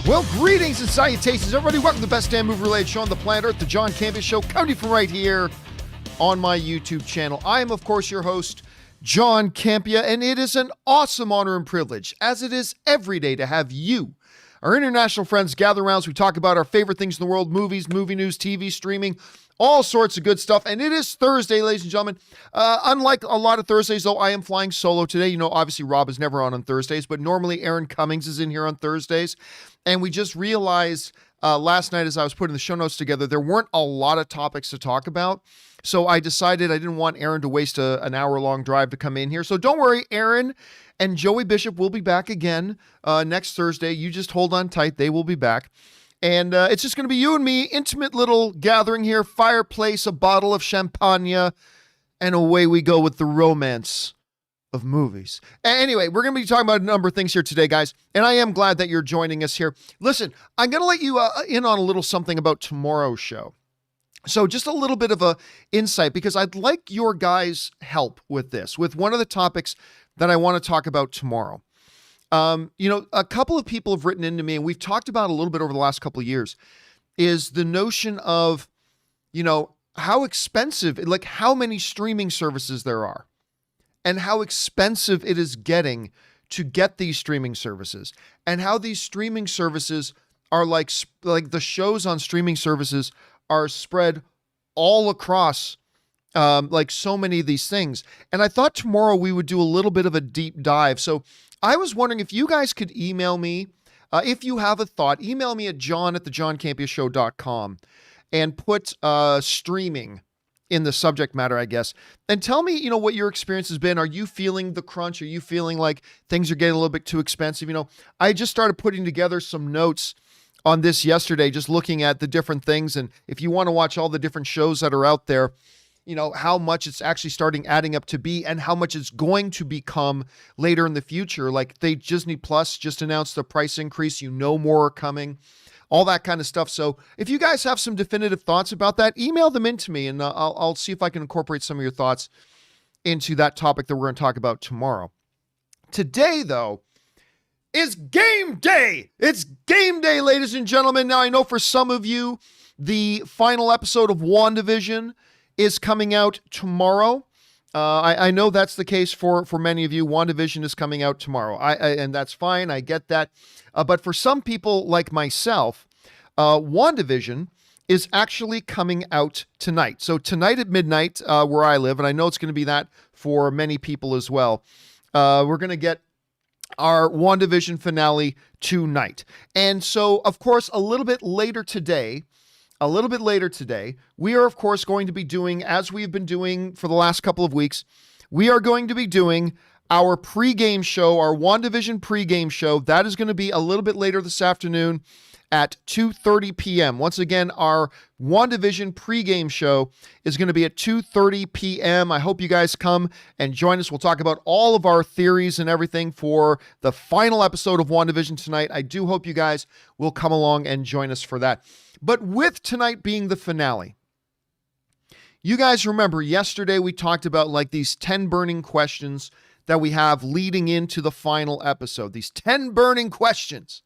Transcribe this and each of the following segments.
Well, greetings and salutations, everybody. Welcome to the best damn movie-related show on the planet Earth, the John Campea Show, coming from right here on my YouTube channel. I am, of course, your host, John Campea, and it is an awesome honor and privilege, as it is every day, to have you, our international friends, gather around as we talk about our favorite things in the world, movies, movie news, TV, streaming, all sorts of good stuff. And it is Thursday, ladies and gentlemen. Unlike a lot of Thursdays, though, I am flying solo today. You know, obviously, Rob is never on Thursdays, but normally Aaron Cummings is in here on Thursdays. And we just realized last night as I was putting the show notes together, there weren't a lot of topics to talk about. So I decided I didn't want Aaron to waste an hour-long drive to come in here. So don't worry, Aaron and Joey Bishop will be back again next Thursday. You just hold on tight. They will be back. And it's just going to be you and me, intimate little gathering here, fireplace, a bottle of champagne, and away we go with the romance of movies. Anyway, we're going to be talking about a number of things here today, guys, and I am glad that you're joining us here. Listen, I'm going to let you in on a little something about tomorrow's show. So just a little bit of a insight, because I'd like your guys' help with this, with one of the topics that I want to talk about tomorrow. You know, a couple of people have written into me, and we've talked about a little bit over the last couple of years, is the notion of, you know, how expensive, like how many streaming services there are and how expensive it is getting to get these streaming services, and how these streaming services are like the shows on streaming services are spread all across like so many of these things. And I thought tomorrow we would do a little bit of a deep dive. So I was wondering if you guys could email me, if you have a thought, email me at john@thejohncampeashow.com and put streaming in the subject matter, I guess, and tell me, you know, what your experience has been. Are you feeling the crunch? Are you feeling like things are getting a little bit too expensive? You know, I just started putting together some notes on this yesterday, just looking at the different things. And if you want to watch all the different shows that are out there, you know, how much it's actually adding up to be, and how much it's going to become later in the future. Like Disney Plus just announced the price increase, you know, more are coming, all that kind of stuff. So if you guys have some definitive thoughts about that, email them into me, and I'll see if I can incorporate some of your thoughts into that topic that we're going to talk about tomorrow. Today, though, is game day. It's game day, ladies and gentlemen. Now, I know for some of you, the final episode of WandaVision is coming out tomorrow. I know that's the case for many of you. WandaVision is coming out tomorrow, and that's fine. I get that. But for some people like myself, WandaVision is actually coming out tonight. So tonight at midnight, where I live, and I know it's going to be that for many people as well, we're going to get our WandaVision finale tonight. And so, of course, a little bit later today, we are, of course, going to be doing, as we've been doing for the last couple of weeks, we are going to be doing our pregame show, our WandaVision pregame show. That is going to be a little bit later this afternoon at 2:30 p.m. Once again, our WandaVision pregame show is going to be at 2:30 p.m. I hope you guys come and join us. We'll talk about all of our theories and everything for the final episode of WandaVision tonight. I do hope you guys will come along and join us for that. But with tonight being the finale, you guys remember yesterday we talked about like these 10 burning questions that we have leading into the final episode. These 10 burning questions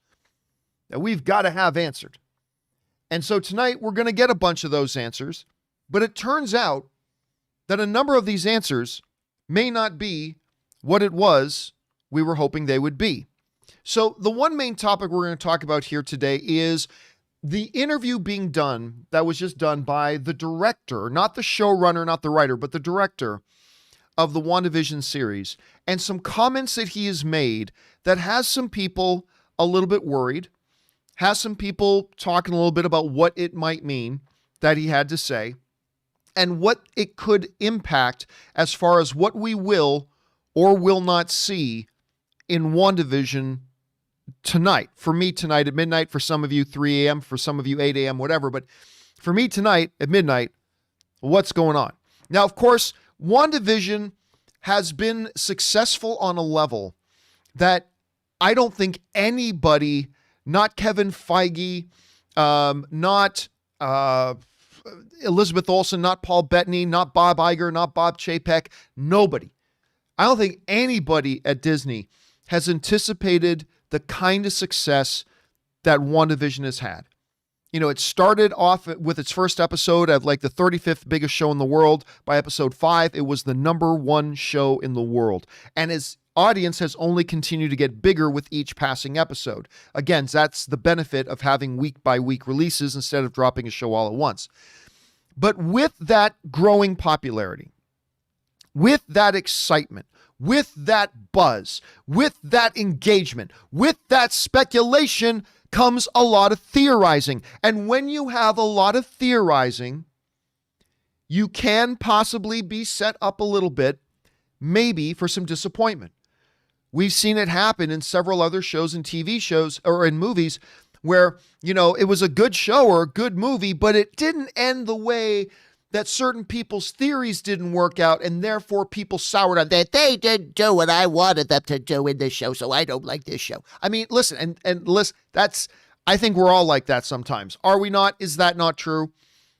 that we've got to have answered. And so tonight we're going to get a bunch of those answers, but it turns out that a number of these answers may not be what it was we were hoping they would be. So the one main topic we're going to talk about here today is the interview being done, that was just done by the director, not the showrunner, not the writer, but the director of the WandaVision series, and some comments that he has made that has some people a little bit worried, has some people talking a little bit about what it might mean that he had to say, and what it could impact as far as what we will or will not see in WandaVision tonight. For me, tonight at midnight. For some of you, 3 a.m. For some of you, 8 a.m., whatever. But for me, tonight at midnight, what's going on? Now, of course, WandaVision has been successful on a level that I don't think anybody, not Kevin Feige, not Elizabeth Olsen, not Paul Bettany, not Bob Iger, not Bob Chapek, nobody. I don't think anybody at Disney has anticipated the kind of success that WandaVision has had. It started off with its first episode of like the 35th biggest show in the world. By episode 5, it was the #1 show in the world. And its audience has only continued to get bigger with each passing episode. Again, that's the benefit of having week-by-week releases instead of dropping a show all at once. But with that growing popularity, with that excitement, with that buzz, with that engagement, with that speculation comes a lot of theorizing. And when you have a lot of theorizing, you can possibly be set up a little bit, maybe for some disappointment. We've seen it happen in several other shows and TV shows or in movies where, it was a good show or a good movie, but it didn't end the way that certain people's theories didn't work out, and therefore people soured on that. They didn't do what I wanted them to do in this show, so I don't like this show. I mean, listen, and listen, I think we're all like that sometimes. Are we not? Is that not true?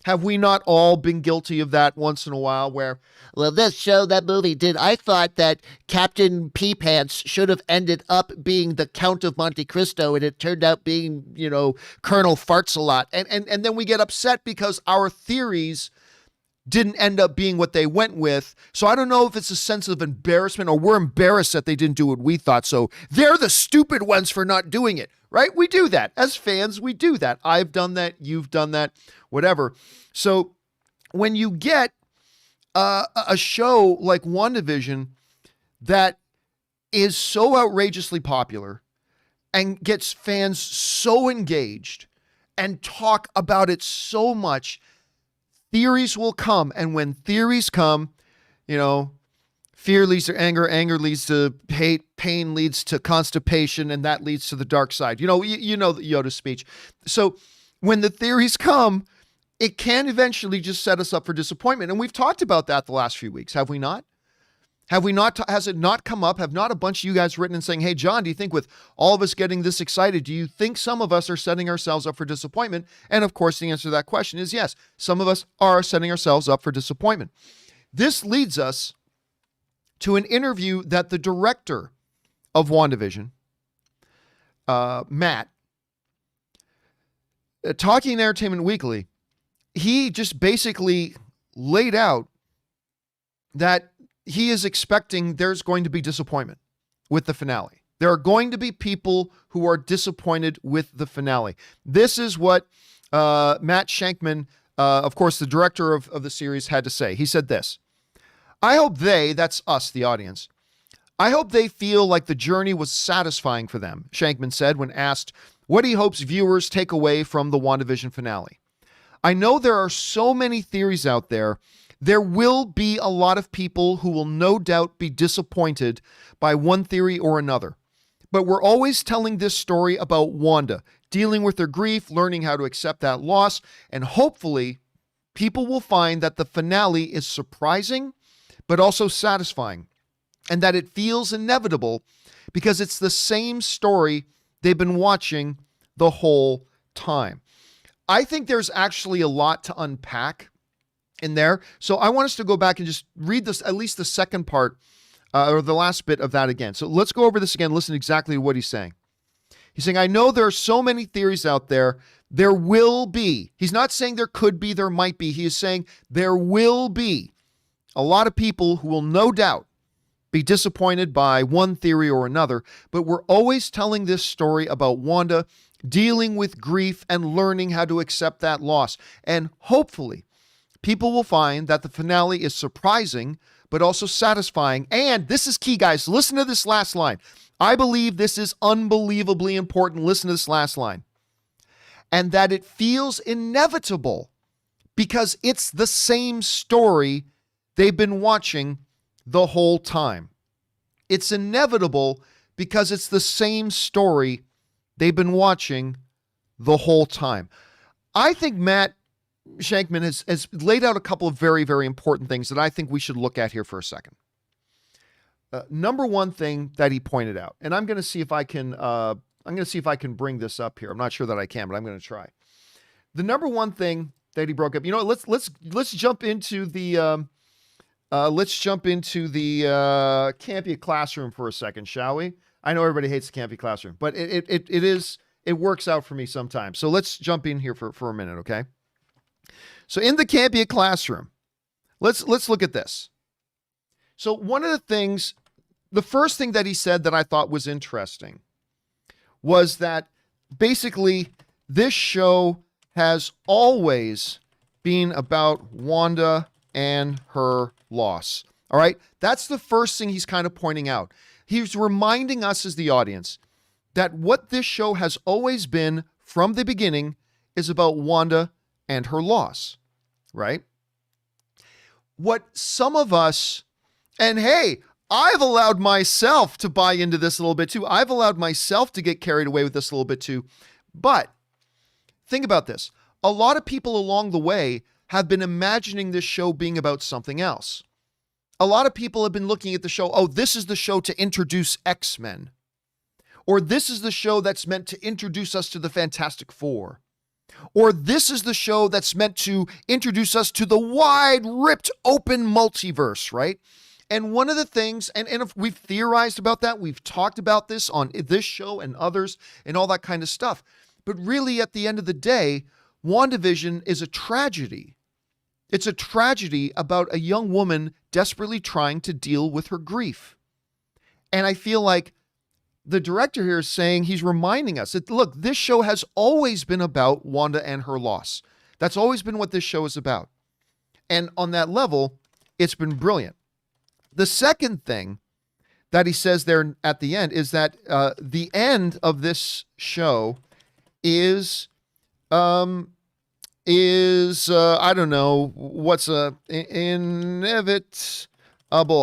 Have we not all been guilty of that once in a while where, well, this show, that movie did. I thought that Captain P-Pants should have ended up being the Count of Monte Cristo, and it turned out being, Colonel Farts-a-Lot. And then we get upset because our theories didn't end up being what they went with. So I don't know if it's a sense of embarrassment or we're embarrassed that they didn't do what we thought. So they're the stupid ones for not doing it, right? We do that. As fans, we do that. I've done that. You've done that, whatever. So when you get a show like WandaVision that is so outrageously popular and gets fans so engaged and talk about it so much, theories will come. And when theories come, fear leads to anger, anger leads to hate, pain leads to constipation, and that leads to the dark side. You know the Yoda speech. So when the theories come, it can eventually just set us up for disappointment. And we've talked about that the last few weeks, have we not? Have we not? Has it not come up? Have not a bunch of you guys written and saying, hey, John, do you think with all of us getting this excited, do you think some of us are setting ourselves up for disappointment? And of course, the answer to that question is yes. Some of us are setting ourselves up for disappointment. This leads us to an interview that the director of WandaVision, Matt, talking to Entertainment Weekly, he just basically laid out that he is expecting there's going to be disappointment with the finale. There are going to be people who are disappointed with the finale. This is what Matt Shakman, of course, the director of the series, had to say. He said this: I hope that's us, the audience, I hope they feel like the journey was satisfying for them, Shakman said when asked what he hopes viewers take away from the WandaVision finale. I know there are so many theories out there. There will be a lot of people who will no doubt be disappointed by one theory or another. But we're always telling this story about Wanda, dealing with her grief, learning how to accept that loss, and hopefully people will find that the finale is surprising, but also satisfying, and that it feels inevitable because it's the same story they've been watching the whole time. I think there's actually a lot to unpack in there. So I want us to go back and just read this, at least the second part or the last bit of that again. So let's go over this again. Listen exactly to what he's saying. He's saying, I know there are so many theories out there. There will be. He's not saying there could be, there might be. He is saying there will be a lot of people who will no doubt be disappointed by one theory or another. But we're always telling this story about Wanda dealing with grief and learning how to accept that loss. And hopefully people will find that the finale is surprising, but also satisfying. And this is key, guys. Listen to this last line. I believe this is unbelievably important. Listen to this last line. And that it feels inevitable because it's the same story they've been watching the whole time. It's inevitable because it's the same story they've been watching the whole time. I think Matt Shakman has laid out a couple of very, very important things that I think we should look at here for a second. Number one thing that he pointed out, and I'm going to see if I can bring this up here. I'm not sure that I can, but I'm going to try. The number one thing that he broke up. Let's jump into the Campea classroom for a second, shall we? I know everybody hates the Campea classroom, but it is it works out for me sometimes. So let's jump in here for a minute, okay? So in the Campea classroom, let's look at this. So one of the things, the first thing that he said that I thought was interesting was that basically this show has always been about Wanda and her loss. All right? That's the first thing he's kind of pointing out. He's reminding us as the audience that what this show has always been from the beginning is about Wanda and her loss, right? What some of us, and hey, I've allowed myself to buy into this a little bit too. I've allowed myself to get carried away with this a little bit too. But think about this. A lot of people along the way have been imagining this show being about something else. A lot of people have been looking at the show, oh, this is the show to introduce X-Men. Or this is the show that's meant to introduce us to the Fantastic Four. Or this is the show that's meant to introduce us to the wide, ripped, open multiverse, right? And one of the things, and if we've theorized about that, we've talked about this on this show and others and all that kind of stuff. But really, at the end of the day, WandaVision is a tragedy. It's a tragedy about a young woman desperately trying to deal with her grief. And I feel like the director here is saying, he's reminding us that, look, this show has always been about Wanda and her loss. That's always been what this show is about. And on that level, it's been brilliant. The second thing that he says there at the end is that the end of this show is I don't know, what's inevitable.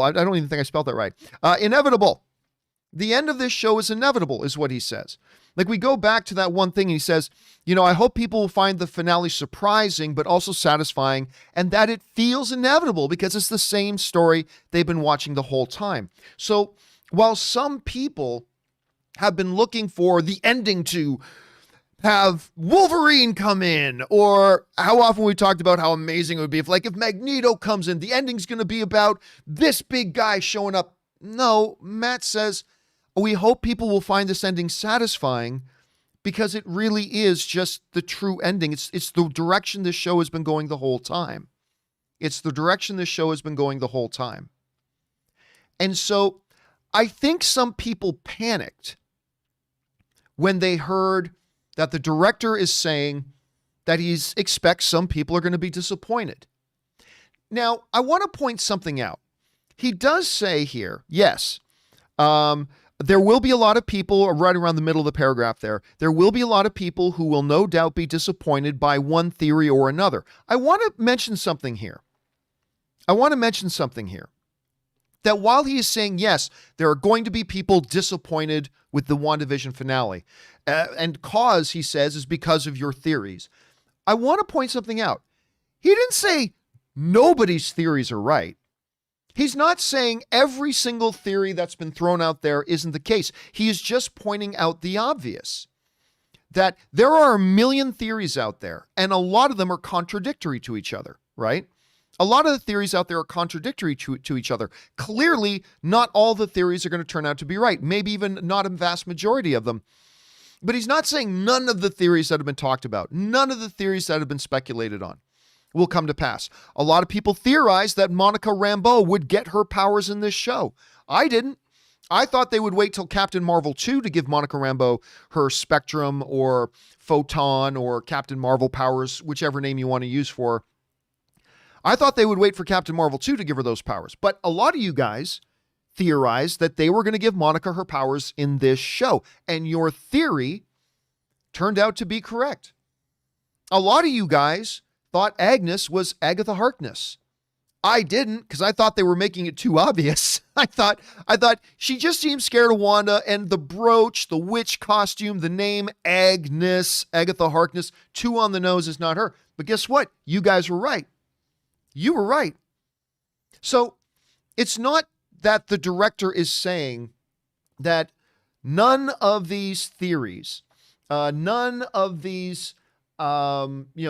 I don't even think I spelled that right. Inevitable. The end of this show is inevitable, is what he says. Like, we go back to that one thing, and he says, you know, I hope people will find the finale surprising, but also satisfying, and that it feels inevitable because it's the same story they've been watching the whole time. So while some people have been looking for the ending to have Wolverine come in, or how often we talked about how amazing it would be if Magneto comes in, the ending's going to be about this big guy showing up. No, Matt says, we hope people will find this ending satisfying because it really is just the true ending. It's the direction this show has been going the whole time. It's the direction this show has been going the whole time. And so I think some people panicked when they heard that the director is saying that he expects some people are going to be disappointed. Now, I want to point something out. He does say here, yes, there will be a lot of people, right around the middle of the paragraph there will be a lot of people who will no doubt be disappointed by one theory or another. I want to mention something here. That while he is saying, yes, there are going to be people disappointed with the WandaVision finale, and cause, he says, is because of your theories. I want to point something out. He didn't say nobody's theories are right. He's not saying every single theory that's been thrown out there isn't the case. He is just pointing out the obvious, that there are a million theories out there, and a lot of them are contradictory to each other, right? A lot of the theories out there are contradictory to each other. Clearly, not all the theories are going to turn out to be right, maybe even not a vast majority of them. But he's not saying none of the theories that have been talked about, none of the theories that have been speculated on will come to pass. A lot of people theorized that Monica Rambeau would get her powers in this show. I didn't. I thought they would wait till Captain Marvel 2 to give Monica Rambeau her Spectrum or Photon or Captain Marvel powers, whichever name you want to use for her. I thought they would wait for Captain Marvel 2 to give her those powers. But a lot of you guys theorized that they were going to give Monica her powers in this show. And your theory turned out to be correct. A lot of you guys thought Agnes was Agatha Harkness. I didn't, because I thought they were making it too obvious. I thought she just seemed scared of Wanda, and the brooch, the witch costume, the name Agnes, Agatha Harkness, too on the nose is not her. But guess what? You guys were right. You were right. So it's not that the director is saying that none of these theories, none of these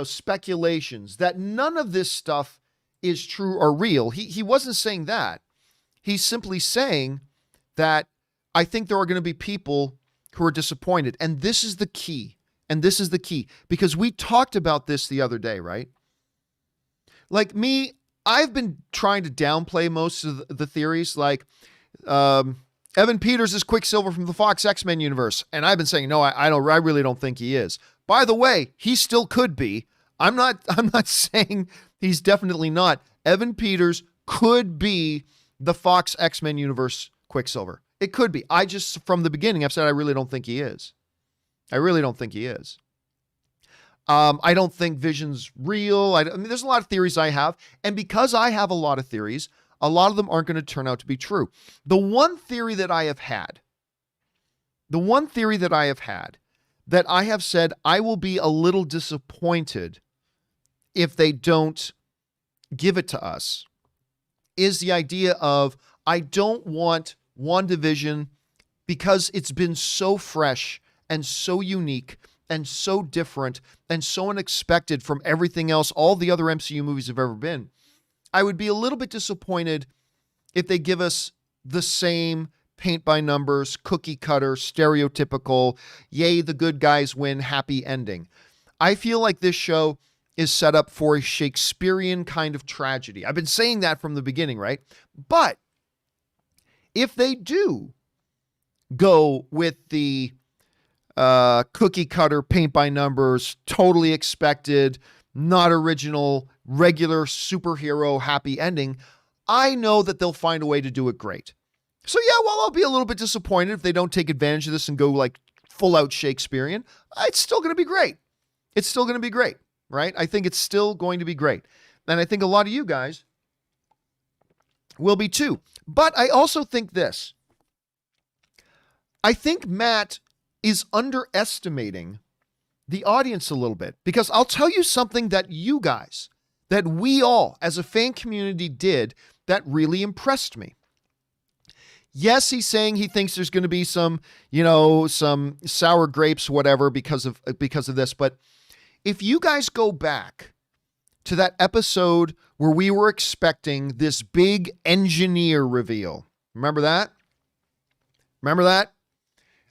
speculations, that none of this stuff is true or real. He wasn't saying that. He's simply saying that I think there are going to be people who are disappointed. And this is the key. And this is the key. Because we talked about this the other day, right? Like me, I've been trying to downplay most of the theories. Like Evan Peters is Quicksilver from the Fox X-Men universe. And I've been saying, no, I really don't think he is. By the way, he still could be. I'm not saying he's definitely not. Evan Peters could be the Fox X-Men universe Quicksilver. It could be. I just, from the beginning, I've said I really don't think he is. I really don't think he is. I don't think Vision's real. I mean, there's a lot of theories I have. And because I have a lot of theories, a lot of them aren't going to turn out to be true. The one theory that I have had that I have said I will be a little disappointed if they don't give it to us is the idea of I don't want WandaVision, because it's been so fresh and so unique and so different and so unexpected from everything else all the other MCU movies have ever been. I would be a little bit disappointed if they give us the same paint by numbers, cookie cutter, stereotypical, yay, the good guys win, happy ending. I feel like this show is set up for a Shakespearean kind of tragedy. I've been saying that from the beginning, right? But if they do go with the cookie cutter, paint by numbers, totally expected, not original, regular superhero happy ending, I know that they'll find a way to do it great. So yeah, well, I'll be a little bit disappointed if they don't take advantage of this and go like full out Shakespearean. It's still going to be great. It's still going to be great, right? I think it's still going to be great. And I think a lot of you guys will be too. But I also think this. I think Matt is underestimating the audience a little bit, because I'll tell you something that you guys, that we all as a fan community did that really impressed me. Yes, he's saying he thinks there's going to be some sour grapes, whatever, because of this. But if you guys go back to that episode where we were expecting this big engineer reveal, remember that?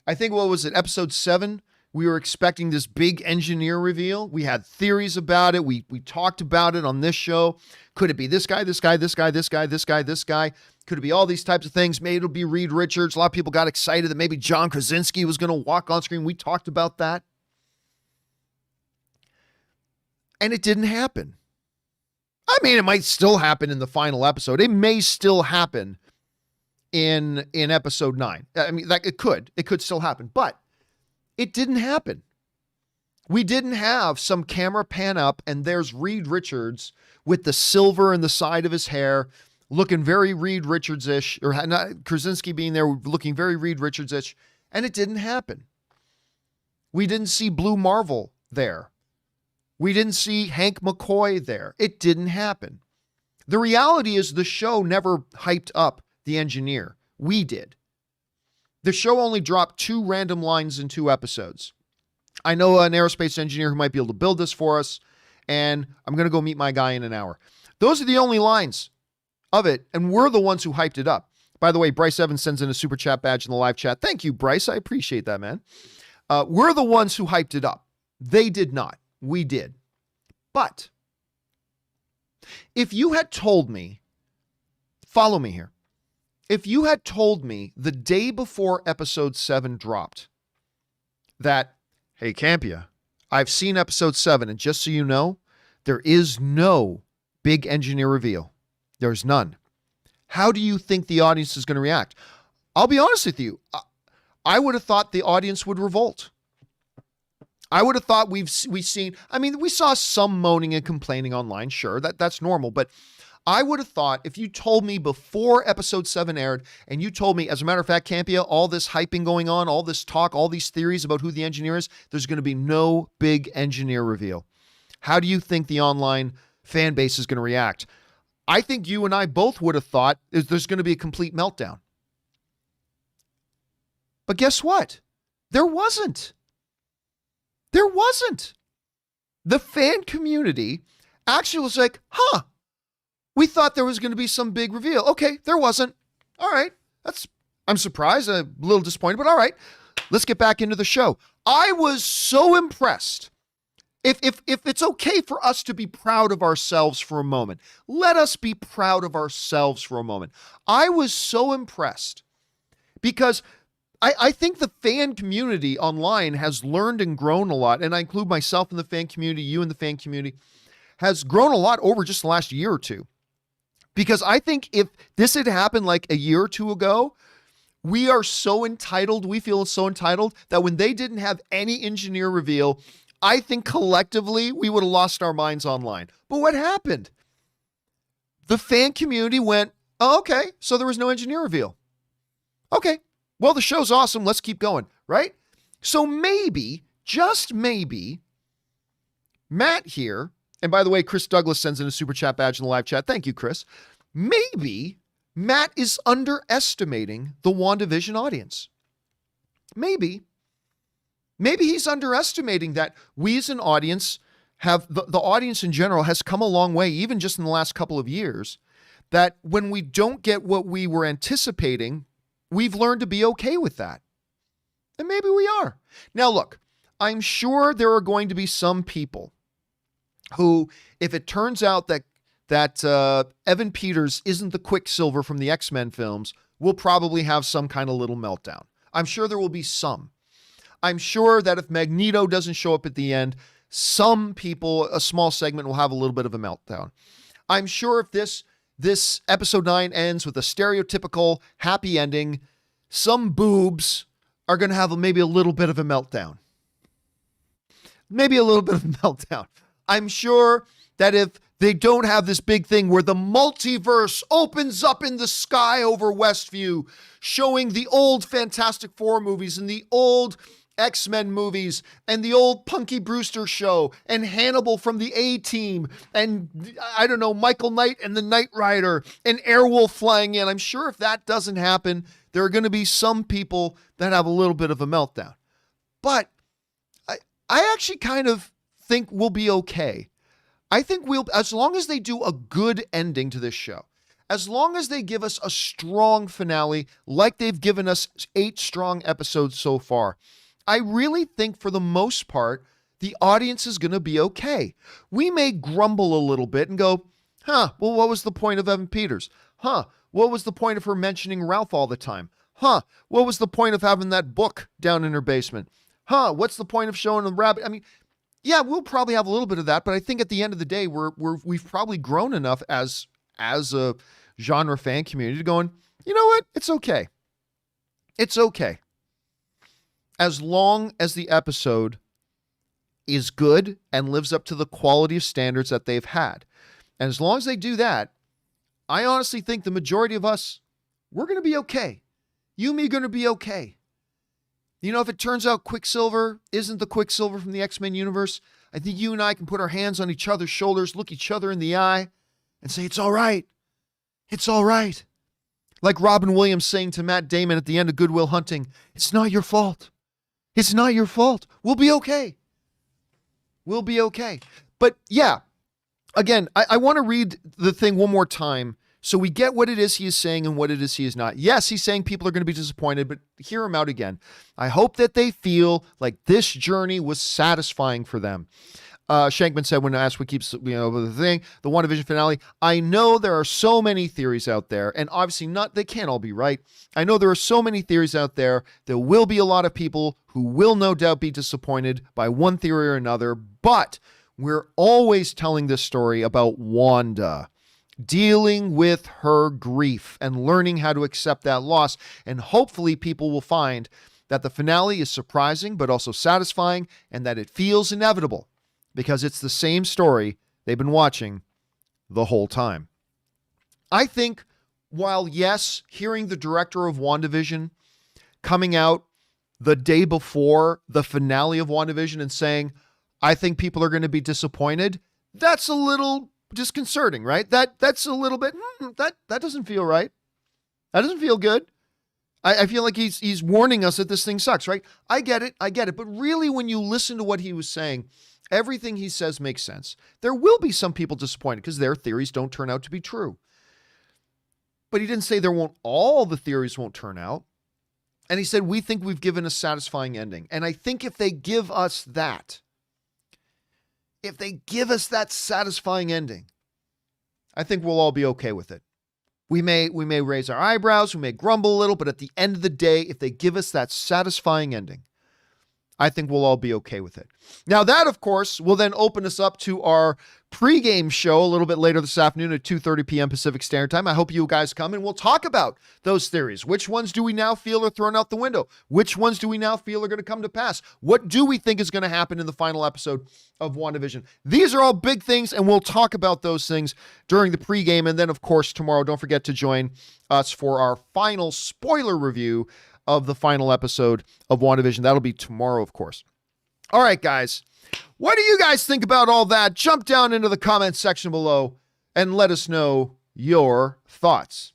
I think, what was it, episode 7? We were expecting this big engineer reveal. We had theories about it. We talked about it on this show. Could it be this guy, this guy, this guy, this guy, this guy, this guy? Could it be all these types of things? Maybe it'll be Reed Richards. A lot of people got excited that maybe John Krasinski was going to walk on screen. We talked about that. And it didn't happen. I mean, it might still happen in the final episode. It may still happen in episode 9. I mean, like it could still happen, but it didn't happen. We didn't have some camera pan up and there's Reed Richards with the silver in the side of his hair, looking very Reed Richards-ish, or not Krasinski being there looking very Reed Richards-ish, and it didn't happen. We didn't see Blue Marvel there. We didn't see Hank McCoy there. It didn't happen. The reality is the show never hyped up the engineer. We did. The show only dropped 2 random lines in 2 episodes. I know an aerospace engineer who might be able to build this for us, and I'm going to go meet my guy in an hour. Those are the only lines of it, and we're the ones who hyped it up. By the way, Bryce Evans sends in a super chat badge in the live chat. Thank you, Bryce. I appreciate that, man. We're the ones who hyped it up. They did not. We did. But if you had told me, follow me here. If you had told me the day before episode 7 dropped that, hey, Campea, I've seen episode 7, and just so you know, there is no big engineer reveal. There's none. How do you think the audience is going to react? I'll be honest with you. I would have thought the audience would revolt. I would have thought we've seen, I mean, we saw some moaning and complaining online. Sure, that's normal. But I would have thought if you told me before episode 7 aired, and you told me, as a matter of fact, Campea, all this hyping going on, all this talk, all these theories about who the engineer is, there's going to be no big engineer reveal. How do you think the online fan base is going to react? I think you and I both would have thought there's going to be a complete meltdown. But guess what? There wasn't. There wasn't. The fan community actually was like, we thought there was going to be some big reveal. Okay, there wasn't. All right. I'm surprised, a little disappointed, but all right. let's get back into the show. I was so impressed. If it's okay for us to be proud of ourselves for a moment, let us be proud of ourselves for a moment. I was so impressed because I think the fan community online has learned and grown a lot, and I include myself in the fan community, you in the fan community, has grown a lot over just the last year or two. Because I think if this had happened like a year or two ago, we are so entitled, we feel so entitled that when they didn't have any engineer reveal, I think collectively we would have lost our minds online. But what happened? The fan community went, oh, okay, so there was no engineer reveal. Okay, well, the show's awesome. Let's keep going, right? So maybe, just maybe, Matt here, and by the way, Chris Douglas sends in a super chat badge in the live chat. Thank you, Chris. Maybe Matt is underestimating the WandaVision audience. Maybe he's underestimating that we as an audience have, the audience in general has come a long way, even just in the last couple of years, that when we don't get what we were anticipating, we've learned to be okay with that. And maybe we are. Now, look, I'm sure there are going to be some people who, if it turns out that Evan Peters isn't the Quicksilver from the X-Men films, will probably have some kind of little meltdown. I'm sure there will be some. I'm sure that if Magneto doesn't show up at the end, some people, a small segment, will have a little bit of a meltdown. I'm sure if this episode 9 ends with a stereotypical happy ending, some boobs are going to have maybe a little bit of a meltdown. Maybe a little bit of a meltdown. I'm sure that if they don't have this big thing where the multiverse opens up in the sky over Westview, showing the old Fantastic Four movies and the old X-Men movies and the old Punky Brewster show and Hannibal from the A-Team and, I don't know, Michael Knight and the Knight Rider and Airwolf flying in. I'm sure if that doesn't happen, there are going to be some people that have a little bit of a meltdown. But I actually kind of think we'll be okay. I think as long as they do a good ending to this show, as long as they give us a strong finale like they've given us 8 strong episodes so far, I really think for the most part, the audience is going to be okay. We may grumble a little bit and go, well, what was the point of Evan Peters? What was the point of her mentioning Ralph all the time? What was the point of having that book down in her basement? What's the point of showing the rabbit? I mean, yeah, we'll probably have a little bit of that, but I think at the end of the day, we've probably grown enough as a genre fan community going, you know what? It's okay. It's okay. As long as the episode is good and lives up to the quality of standards that they've had. And as long as they do that, I honestly think the majority of us, we're going to be okay. You and me are going to be okay. You know, if it turns out Quicksilver isn't the Quicksilver from the X-Men universe, I think you and I can put our hands on each other's shoulders, look each other in the eye, and say, it's all right. It's all right. Like Robin Williams saying to Matt Damon at the end of Good Will Hunting, it's not your fault. It's not your fault. We'll be okay. We'll be okay. But yeah, again, I want to read the thing one more time so we get what it is he is saying and what it is he is not. Yes, he's saying people are going to be disappointed, but hear him out again. I hope that they feel like this journey was satisfying for them. Shakman said when asked what keeps, the WandaVision finale, I know there are so many theories out there, and obviously they can't all be right. I know there are so many theories out there. There will be a lot of people who will no doubt be disappointed by one theory or another, but we're always telling this story about Wanda dealing with her grief and learning how to accept that loss. And hopefully people will find that the finale is surprising, but also satisfying, and that it feels inevitable because it's the same story they've been watching the whole time. I think while, yes, hearing the director of WandaVision coming out the day before the finale of WandaVision and saying, I think people are going to be disappointed, that's a little disconcerting, right? That's a little bit, that doesn't feel right. That doesn't feel good. I feel like he's warning us that this thing sucks, right? I get it. But really, when you listen to what he was saying, everything he says makes sense. There will be some people disappointed because their theories don't turn out to be true. But he didn't say all the theories won't turn out. And he said, we think we've given a satisfying ending. And I think if they give us that, satisfying ending, I think we'll all be okay with it. We may raise our eyebrows, we may grumble a little, but at the end of the day, if they give us that satisfying ending, I think we'll all be okay with it. Now that, of course, will then open us up to our pregame show a little bit later this afternoon at 2:30 p.m. Pacific Standard Time. I hope you guys come and we'll talk about those theories. Which ones do we now feel are thrown out the window? Which ones do we now feel are going to come to pass? What do we think is going to happen in the final episode of WandaVision? These are all big things, and we'll talk about those things during the pregame. And then, of course, tomorrow, don't forget to join us for our final spoiler review of the final episode of WandaVision. That'll be tomorrow, of course. All right, guys. What do you guys think about all that? Jump down into the comments section below and let us know your thoughts.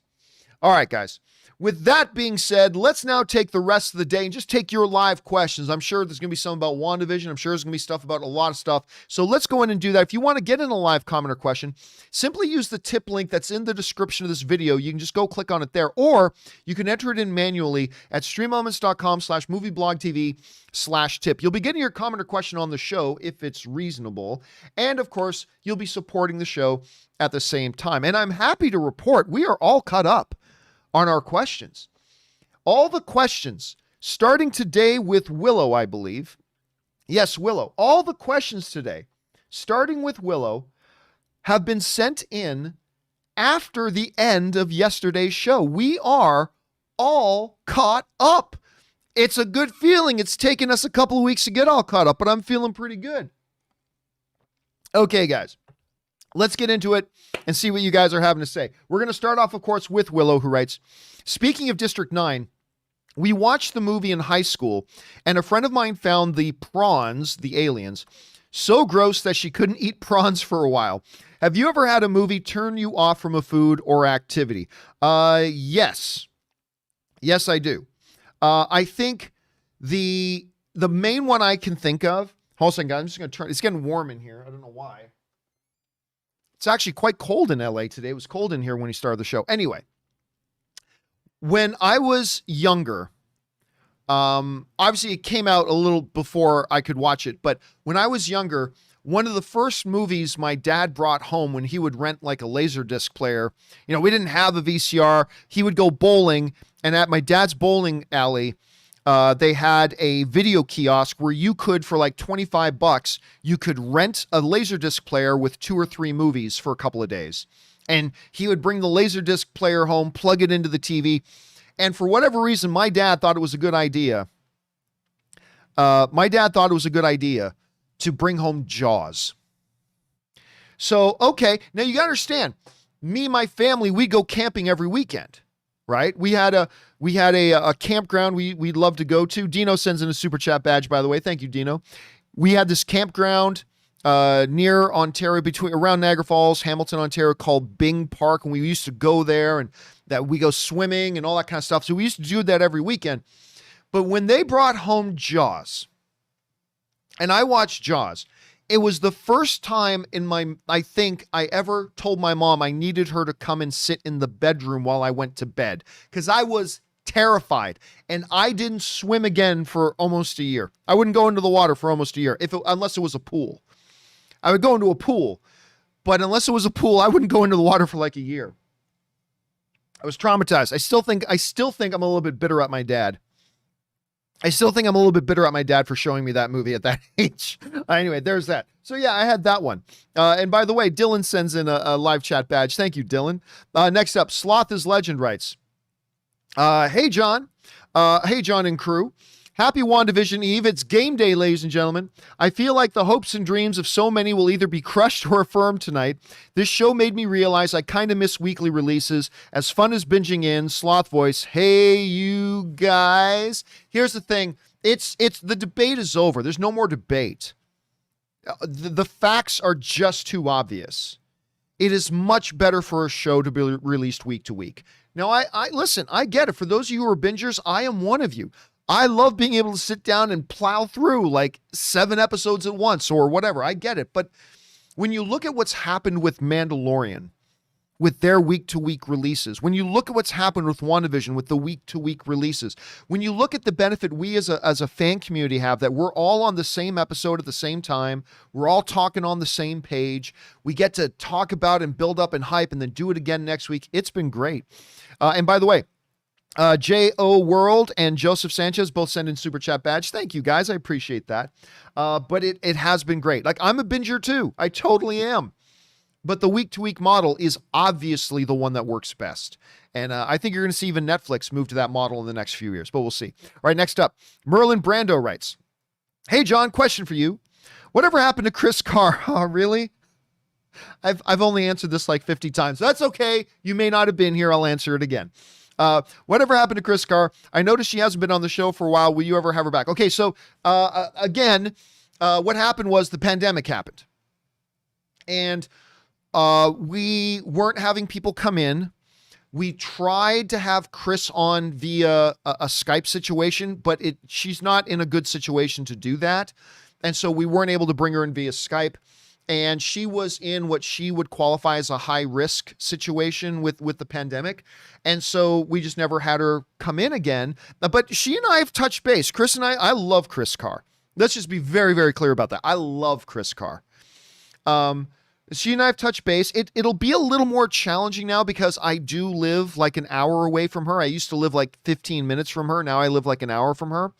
All right, guys. With that being said, let's now take the rest of the day and just take your live questions. I'm sure there's going to be some about WandaVision. I'm sure there's going to be stuff about a lot of stuff. So let's go in and do that. If you want to get in a live comment or question, simply use the tip link that's in the description of this video. You can just go click on it there, or you can enter it in manually at streamelements.com/movieblogtv/tip. You'll be getting your comment or question on the show if it's reasonable. And of course, you'll be supporting the show at the same time. And I'm happy to report we are all caught up on our questions. All the questions, starting today with Willow, I believe. Yes, Willow. All the questions today, starting with Willow, have been sent in after the end of yesterday's show. We are all caught up. It's a good feeling. It's taken us a couple of weeks to get all caught up, but I'm feeling pretty good. Okay, guys. Let's get into it and see what you guys are having to say. We're going to start off, of course, with Willow, who writes, speaking of District 9, we watched the movie in high school, and a friend of mine found the prawns, the aliens, so gross that she couldn't eat prawns for a while. Have you ever had a movie turn you off from a food or activity? Yes. Yes, I do. I think the main one I can think of, hold on a second, guys, I'm just going to turn, it's getting warm in here. I don't know why. It's actually quite cold in LA today. It was cold in here when he started the show. Anyway, when I was younger, obviously it came out a little before I could watch it, but when I was younger, one of the first movies my dad brought home when he would rent like a Laserdisc player, you know, we didn't have a VCR. He would go bowling, and at my dad's bowling alley, they had a video kiosk where you could, for like $25, you could rent a Laserdisc player with 2 or 3 movies for a couple of days. And he would bring the Laserdisc player home, plug it into the TV. And for whatever reason, my dad thought it was a good idea. To bring home Jaws. So, okay. Now you got to understand, me and my family, we go camping every weekend. Right? We had a campground we'd love to go to. Dino sends in a super chat badge, by the way. Thank you, Dino. We had this campground near Ontario, around Niagara Falls, Hamilton, Ontario, called Bing Park, and we used to go there, and that we go swimming and all that kind of stuff. So we used to do that every weekend. But when they brought home Jaws, and I watched Jaws, it was the first time I think I ever told my mom I needed her to come and sit in the bedroom while I went to bed, because I was terrified, and I didn't swim again for almost a year. I wouldn't go into the water for almost a year, unless it was a pool. I would go into a pool, but unless it was a pool, I wouldn't go into the water for like a year. I was traumatized. I still think I'm a little bit bitter at my dad. I still think I'm a little bit bitter at my dad for showing me that movie at that age. Anyway, there's that. So yeah, I had that one. And by the way, Dylan sends in a live chat badge. Thank you, Dylan. Next up, Sloth is Legend writes, hey, John. Hey, John and crew. Happy WandaVision Eve. It's game day, ladies and gentlemen. I feel like the hopes and dreams of so many will either be crushed or affirmed tonight. This show made me realize I kind of miss weekly releases. As fun as binging in, Sloth voice. Hey, you guys. Here's the thing. It's the debate is over. There's no more debate. The facts are just too obvious. It is much better for a show to be released week to week. Now, I listen, I get it. For those of you who are bingers, I am one of you. I love being able to sit down and plow through like 7 episodes at once or whatever. I get it. But when you look at what's happened with Mandalorian, with their week-to-week releases. When you look at what's happened with WandaVision, with the week-to-week releases, when you look at the benefit we as a fan community have, that we're all on the same episode at the same time, we're all talking on the same page, we get to talk about and build up and hype and then do it again next week. It's been great. And by the way, J.O. World and Joseph Sanchez both send in Super Chat badge. Thank you, guys. I appreciate that. But it has been great. Like, I'm a binger too. I totally am. But the week-to-week model is obviously the one that works best. And I think you're going to see even Netflix move to that model in the next few years, but we'll see. All right, next up, Merlin Brando writes, "Hey, John, question for you. Whatever happened to Chris Carr?" Oh, really? I've only answered this like 50 times. That's okay. You may not have been here. I'll answer it again. Whatever happened to Chris Carr? I noticed she hasn't been on the show for a while. Will you ever have her back? Okay, so again, what happened was the pandemic happened. And we weren't having people come in. We tried to have Chris on via a Skype situation, but she's not in a good situation to do that. And so we weren't able to bring her in via Skype. And she was in what she would qualify as a high risk situation with the pandemic. And so we just never had her come in again. But she and I have touched base. Chris and I love Chris Carr. Let's just be very, very clear about that. I love Chris Carr. She and I have touched base. It'll be a little more challenging now because I do live like an hour away from her. I used to live like 15 minutes from her. Now I live like an hour from her.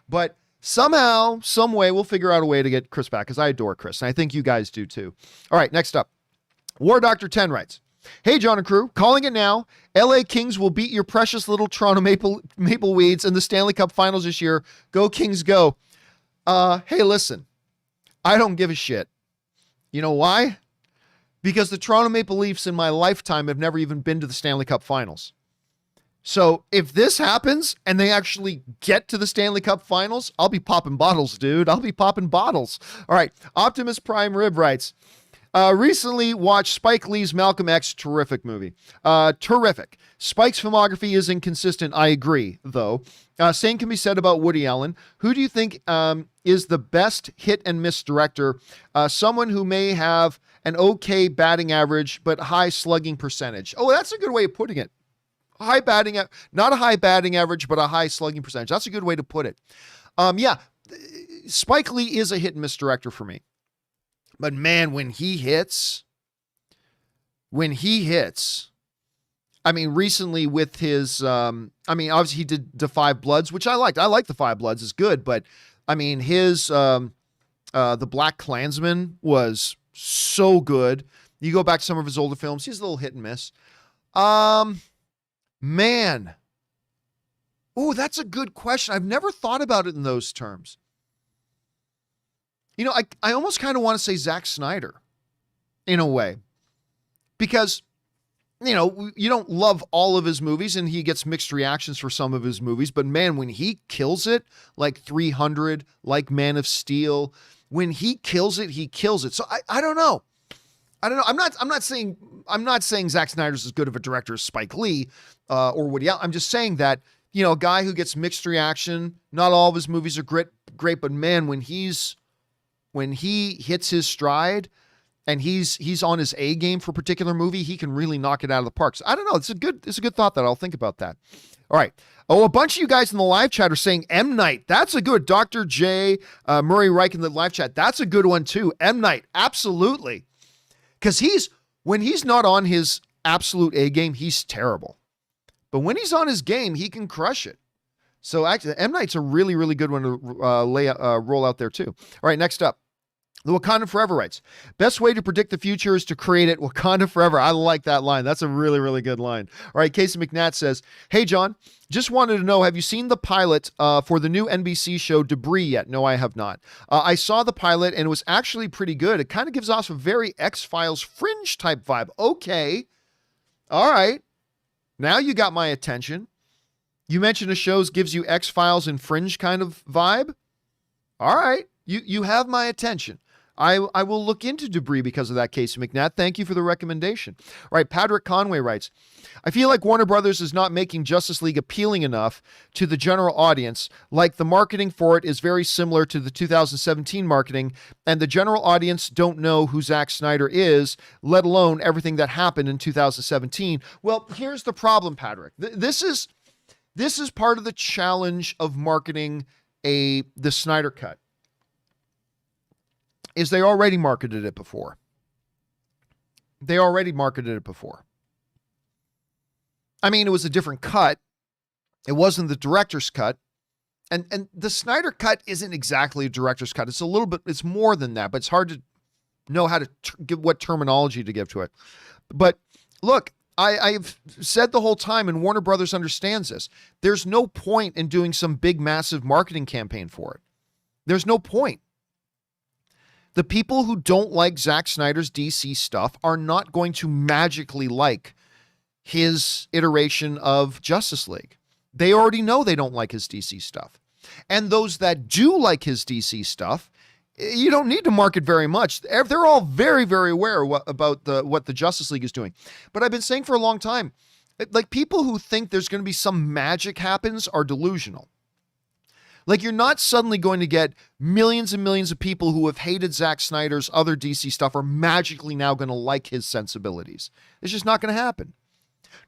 But somehow, some way, we'll figure out a way to get Chris back because I adore Chris. And I think you guys do too. All right, next up. War Doctor 10 writes, "Hey, John and crew, calling it now. LA Kings will beat your precious little Toronto Maple Weeds in the Stanley Cup Finals this year. Go Kings, go." Hey, listen, I don't give a shit. You know why? Because the Toronto Maple Leafs in my lifetime have never even been to the Stanley Cup Finals. So if this happens and they actually get to the Stanley Cup Finals, I'll be popping bottles, dude. I'll be popping bottles. All right. Optimus Prime Rib writes, recently watched Spike Lee's Malcolm X. Terrific movie. Terrific. Spike's filmography is inconsistent. I agree, though. Same can be said about Woody Allen. Who do you think is the best hit and miss director? Someone who may have an okay batting average, but high slugging percentage. Oh, that's a good way of putting it. Not a high batting average, but a high slugging percentage. That's a good way to put it. Yeah, Spike Lee is a hit and miss director for me. But man, when he hits, I mean, recently with his, obviously he did The Five Bloods, which I liked. I like The Five Bloods, it's good. But I mean, his, The Black Klansman was so good. You go back to some of his older films, he's a little hit and miss. Man. Oh, that's a good question. I've never thought about it in those terms. You know, I almost kind of want to say Zack Snyder in a way, because, you know, you don't love all of his movies and he gets mixed reactions for some of his movies, but man, when he kills it, like 300, like Man of Steel, when he kills it, he kills it. So I don't know. I'm not saying Zack Snyder's as good of a director as Spike Lee or Woody Allen. I'm just saying that, you know, a guy who gets mixed reaction, not all of his movies are great, but man, when he hits his stride and he's on his A game for a particular movie, he can really knock it out of the park. So I don't know. It's a good thought that I'll think about that. All right. Oh, a bunch of you guys in the live chat are saying M. Night. That's a good. Dr. J. Murray Reich in the live chat. That's a good one too. M. Night. Absolutely. Because when he's not on his absolute A game, he's terrible. But when he's on his game, he can crush it. So actually, M. Night's a really, really good one to roll out there too. All right, next up. The Wakanda Forever writes, best way to predict the future is to create it. Wakanda Forever. I like that line. That's a really, really good line. All right, Casey McNatt says, hey, John, just wanted to know, have you seen the pilot for the new NBC show Debris yet? No, I have not. I saw the pilot and it was actually pretty good. It kind of gives off a very X-Files Fringe type vibe. Okay. All right. Now you got my attention. You mentioned a show gives you X-Files and Fringe kind of vibe. All right. You have my attention. I will look into Debris because of that, Casey McNatt. Thank you for the recommendation. All right, Patrick Conway writes, I feel like Warner Brothers is not making Justice League appealing enough to the general audience. Like the marketing for it is very similar to the 2017 marketing, and the general audience don't know who Zack Snyder is, let alone everything that happened in 2017. Well, here's the problem, Patrick. This is part of the challenge of marketing the Snyder Cut. Is they already marketed it before. I mean, it was a different cut. It wasn't the director's cut. And the Snyder Cut isn't exactly a director's cut. It's more than that, but it's hard to know how to give what terminology to give to it. But look, I've said the whole time, and Warner Brothers understands this. There's no point in doing some big, massive marketing campaign for it. There's no point. The people who don't like Zack Snyder's DC stuff are not going to magically like his iteration of Justice League. They already know they don't like his DC stuff. And those that do like his DC stuff, you don't need to market very much. They're all very, very aware about what the Justice League is doing. But I've been saying for a long time, like people who think there's going to be some magic happens are delusional. Like you're not suddenly going to get millions and millions of people who have hated Zack Snyder's other DC stuff are magically now going to like his sensibilities. It's just not going to happen.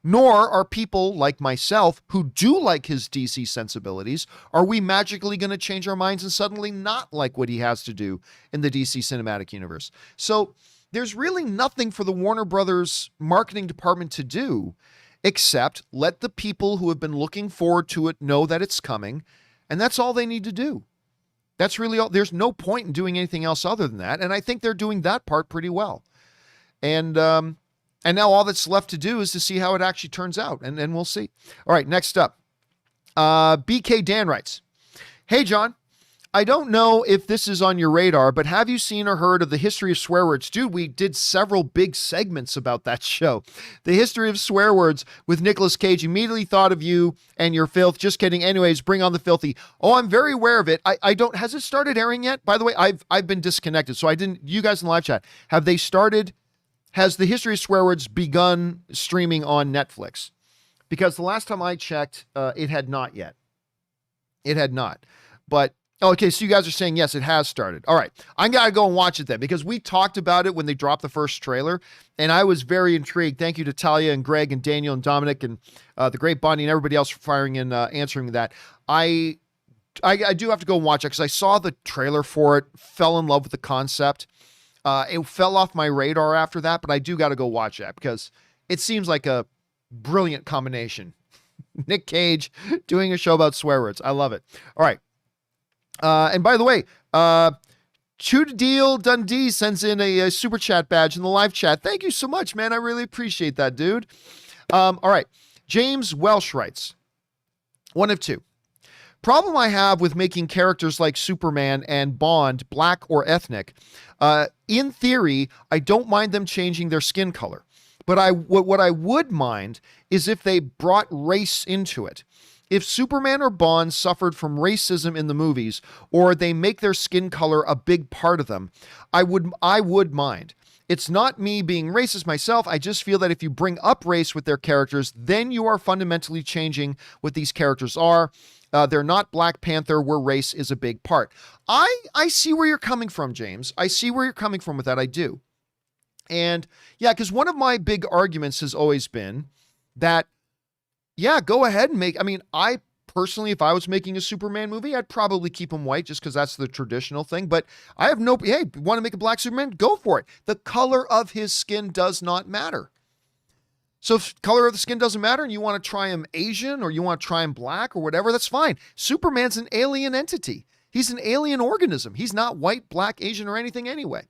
Nor are people like myself who do like his DC sensibilities, are we magically going to change our minds and suddenly not like what he has to do in the DC cinematic universe. So there's really nothing for the Warner Brothers marketing department to do except let the people who have been looking forward to it know that it's coming. And that's all they need to do. That's really all. There's no point in doing anything else other than that. And I think they're doing that part pretty well. And now all that's left to do is to see how it actually turns out. And we'll see. All right, next up. BK Dan writes, Hey, John. I don't know if this is on your radar, but have you seen or heard of the history of swear words? Dude, we did several big segments about that show. The history of swear words with Nicolas Cage. Immediately thought of you and your filth. Just kidding. Anyways, bring on the filthy. Oh, I'm very aware of it. I don't, has it started airing yet? By the way, I've been disconnected. So you guys in the live chat, have they started? Has the history of swear words begun streaming on Netflix? Because the last time I checked, it had not yet. It had not. But okay, so you guys are saying, yes, it has started. All right, I got to go and watch it then because we talked about it when they dropped the first trailer, and I was very intrigued. Thank you to Talia and Greg and Daniel and Dominic and the great Bonnie and everybody else for firing in, answering that. I do have to go and watch it because I saw the trailer for it, fell in love with the concept. It fell off my radar after that, but I do got to go watch that because it seems like a brilliant combination. Nick Cage doing a show about swear words. I love it. All right. And by the way, Chew to Deal Dundee sends in a super chat badge in the live chat. Thank you so much, man. I really appreciate that, dude. All right. James Welsh writes, one of two. Problem I have with making characters like Superman and Bond black or ethnic. In theory, I don't mind them changing their skin color. But what I would mind is if they brought race into it. If Superman or Bond suffered from racism in the movies, or they make their skin color a big part of them, I would mind. It's not me being racist myself. I just feel that if you bring up race with their characters, then you are fundamentally changing what these characters are. They're not Black Panther, where race is a big part. I see where you're coming from, James. I see where you're coming from with that. I do. And yeah, because one of my big arguments has always been that, yeah, go ahead and I personally, if I was making a Superman movie, I'd probably keep him white just because that's the traditional thing. But I have want to make a black Superman? Go for it. The color of his skin does not matter. So if color of the skin doesn't matter and you want to try him Asian or you want to try him black or whatever, that's fine. Superman's an alien entity. He's an alien organism. He's not white, black, Asian, or anything anyway.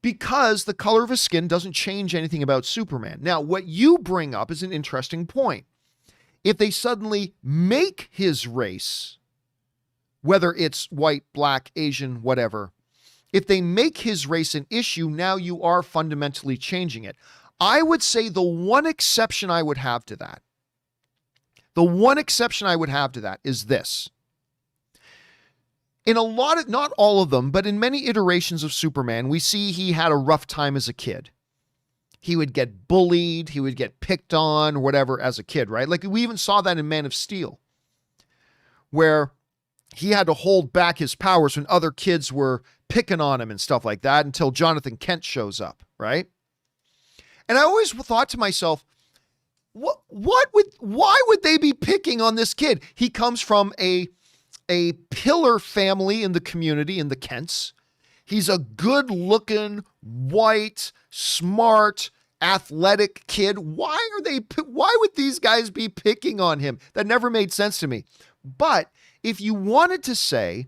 Because the color of his skin doesn't change anything about Superman. Now, what you bring up is an interesting point. If they suddenly make his race, whether it's white, black, Asian, whatever, if they make his race an issue, now you are fundamentally changing it. I would say the one exception I would have to that, is this. in a lot of, not all of them, but in many iterations of Superman, we see he had a rough time as a kid. He would get bullied, he would get picked on, or whatever as a kid, right? Like we even saw that in Man of Steel, where he had to hold back his powers when other kids were picking on him and stuff like that until Jonathan Kent shows up, right? And I always thought to myself, why would they be picking on this kid? He comes from a pillar family in the community, in the Kents. He's a good-looking, white, smart, athletic kid. Why would these guys be picking on him? That never made sense to me. But if you wanted to say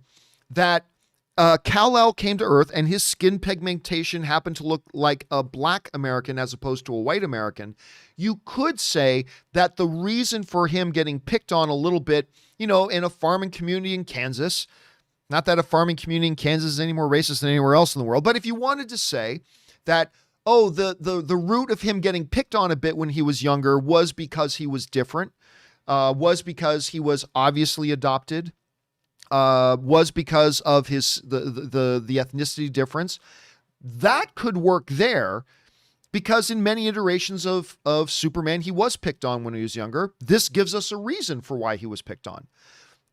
that Kal-El came to Earth and his skin pigmentation happened to look like a black American as opposed to a white American, you could say that the reason for him getting picked on a little bit, in a farming community in Kansas, not that a farming community in Kansas is any more racist than anywhere else in the world, but if you wanted to say that, the root of him getting picked on a bit when he was younger was because he was different, was because he was obviously adopted, was because of the ethnicity difference, that could work there, because in many iterations of Superman, he was picked on when he was younger. This gives us a reason for why he was picked on.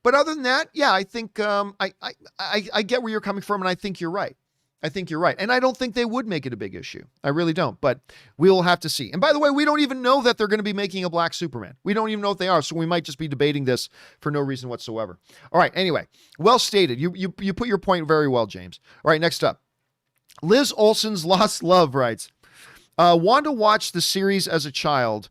But other than that, yeah, I think I get where you're coming from, and I think you're right. And I don't think they would make it a big issue. I really don't, but we'll have to see. And by the way, we don't even know that they're going to be making a black Superman. We don't even know if they are, so we might just be debating this for no reason whatsoever. All right, anyway, well stated. You put your point very well, James. All right, next up. Liz Olson's Lost Love writes, Wanda watched the series as a child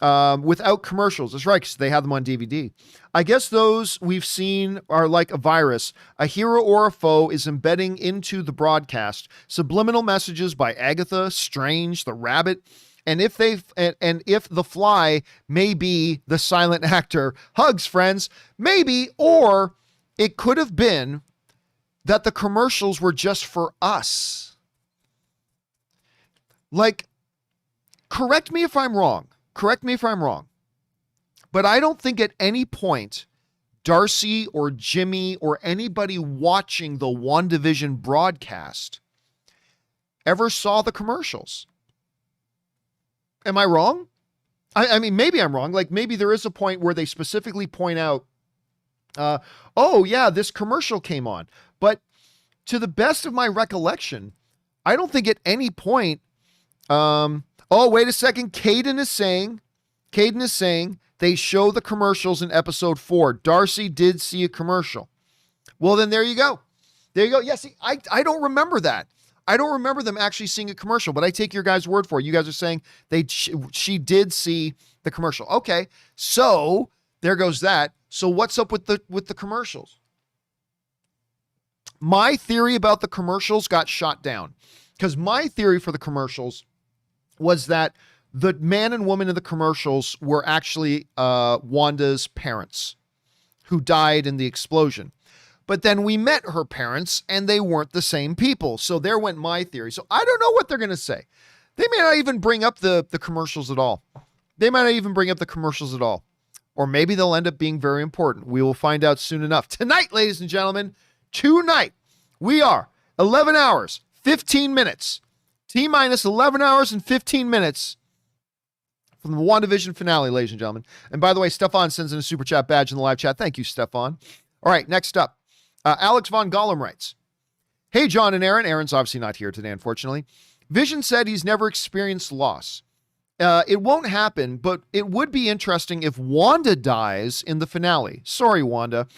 without commercials. That's right, because they had them on DVD. I guess those we've seen are like a virus. A hero or a foe is embedding into the broadcast subliminal messages by Agatha, Strange, the Rabbit, and if the Fly may be the silent actor. Hugs, friends. Maybe, or it could have been that the commercials were just for us. Like, correct me if I'm wrong. But I don't think at any point Darcy or Jimmy or anybody watching the WandaVision broadcast ever saw the commercials. Am I wrong? I mean, maybe I'm wrong. Like maybe there is a point where they specifically point out, oh yeah, this commercial came on. But to the best of my recollection, I don't think at any point, oh, wait a second. Caden is saying they show the commercials in episode 4. Darcy did see a commercial. Well, then there you go. Yeah, see, I don't remember that. I don't remember them actually seeing a commercial, but I take your guys' word for it. You guys are saying she did see the commercial. Okay, so there goes that. So what's up with the commercials? My theory about the commercials got shot down, because my theory for the commercials was that the man and woman in the commercials were actually Wanda's parents who died in the explosion. But then we met her parents and they weren't the same people. So there went my theory. So I don't know what they're going to say. They may not even bring up the commercials at all. Or maybe they'll end up being very important. We will find out soon enough. Tonight, ladies and gentlemen, we are 11 hours, 15 minutes. T-minus 11 hours and 15 minutes from the WandaVision finale, ladies and gentlemen. And by the way, Stefan sends in a super chat badge in the live chat. Thank you, Stefan. All right, next up. Alex Von Gollum writes, hey, John and Aaron. Aaron's obviously not here today, unfortunately. Vision said he's never experienced loss. It won't happen, but it would be interesting if Wanda dies in the finale. Sorry, Wanda.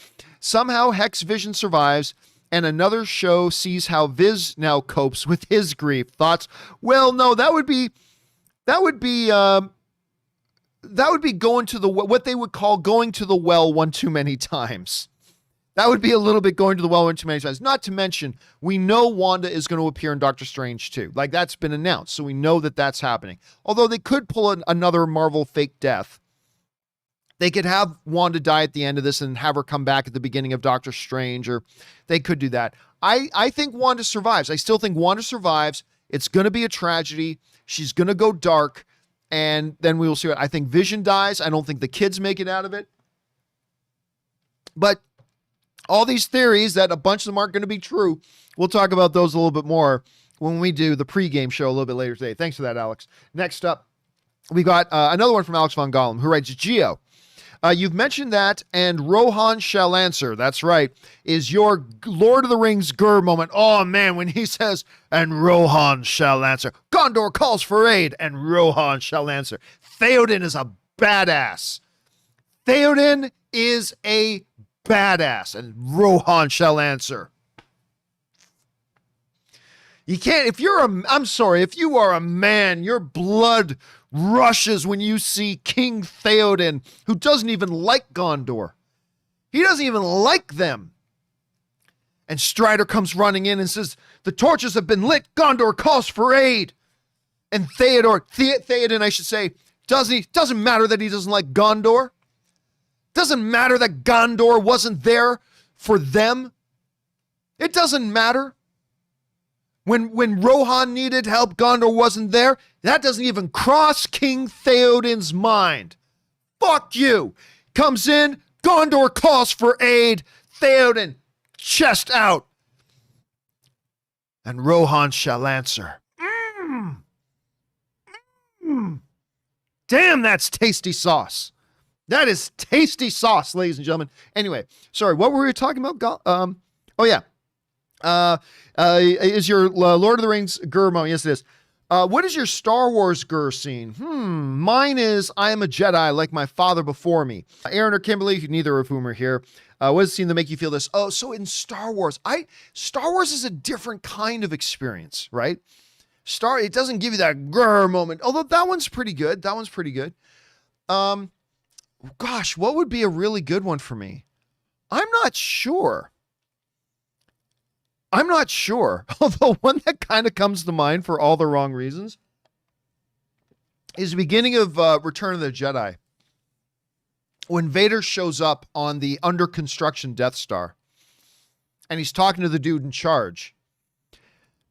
Somehow Hex Vision survives, and another show sees how Viz now copes with his grief. Thoughts? Well, no, that would be going to what they would call going to the well one too many times. That would be a little bit going to the well one too many times. Not to mention, we know Wanda is going to appear in Doctor Strange too. Like, that's been announced, so we know that that's happening. Although they could pull another Marvel fake death. They could have Wanda die at the end of this and have her come back at the beginning of Doctor Strange, or they could do that. I think Wanda survives. I still think Wanda survives. It's going to be a tragedy. She's going to go dark, and then we will see what. I think Vision dies. I don't think the kids make it out of it. But All these theories that a bunch of them aren't going to be true. We'll talk about those a little bit more when we do the pregame show a little bit later today. Thanks for that, Alex. Next up, we got another one from Alex Von Gollum, who writes, Geo, you've mentioned that, and Rohan shall answer. That's right. Is your Lord of the Rings Gur moment. Oh, man, when he says, and Rohan shall answer. Gondor calls for aid, and Rohan shall answer. Theoden is a badass. Theoden is a badass, and Rohan shall answer. You can't, if you are a man, your blood rushes when you see King Theoden, who doesn't even like Gondor. He doesn't even like them. And Strider comes running in and says, the torches have been lit. Gondor calls for aid. And Theoden, I should say, doesn't matter that he doesn't like Gondor. Doesn't matter that Gondor wasn't there for them. It doesn't matter. When Rohan needed help, Gondor wasn't there. That doesn't even cross King Theoden's mind. Fuck you. Comes in, Gondor calls for aid. Theoden, chest out. And Rohan shall answer. Damn, that's tasty sauce. That is tasty sauce, ladies and gentlemen. Anyway, sorry, what were we talking about? Oh, yeah. Is your Lord of the Rings Gur moment? Yes, it is. What is your Star Wars Gur scene? Mine is I am a Jedi like my father before me. Aaron or Kimberly, neither of whom are here. What is the scene that make you feel this? Oh, so in Star Wars is a different kind of experience, right? It doesn't give you that Gur moment, although that one's pretty good. Gosh, what would be a really good one for me? I'm not sure. Although one that kind of comes to mind for all the wrong reasons is the beginning of Return of the Jedi. When Vader shows up on the under construction Death Star and he's talking to the dude in charge.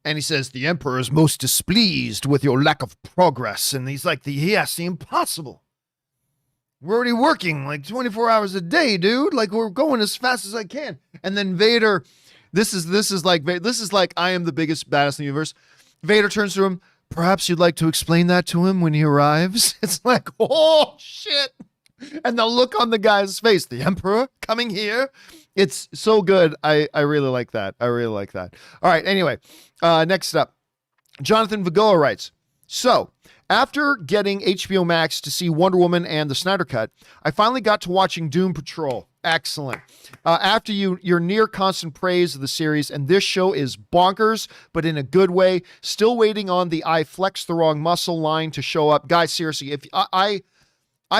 And he says, the Emperor is most displeased with your lack of progress. And he's like, yes, the impossible. We're already working like 24 hours a day, dude. Like we're going as fast as I can. And then Vader... This is like I am the biggest badass in the universe. Vader turns to him. Perhaps you'd like to explain that to him when he arrives. It's like, oh shit. And the look on the guy's face, the Emperor coming here. It's so good. I really like that. All right. Anyway, next up, Jonathan Vigola writes, so after getting HBO Max to see Wonder Woman and the Snyder Cut, I finally got to watching Doom Patrol. Excellent. After your near constant praise of the series, and this show is bonkers, but in a good way. Still waiting on the I flex the wrong muscle line to show up. Guys, seriously, if I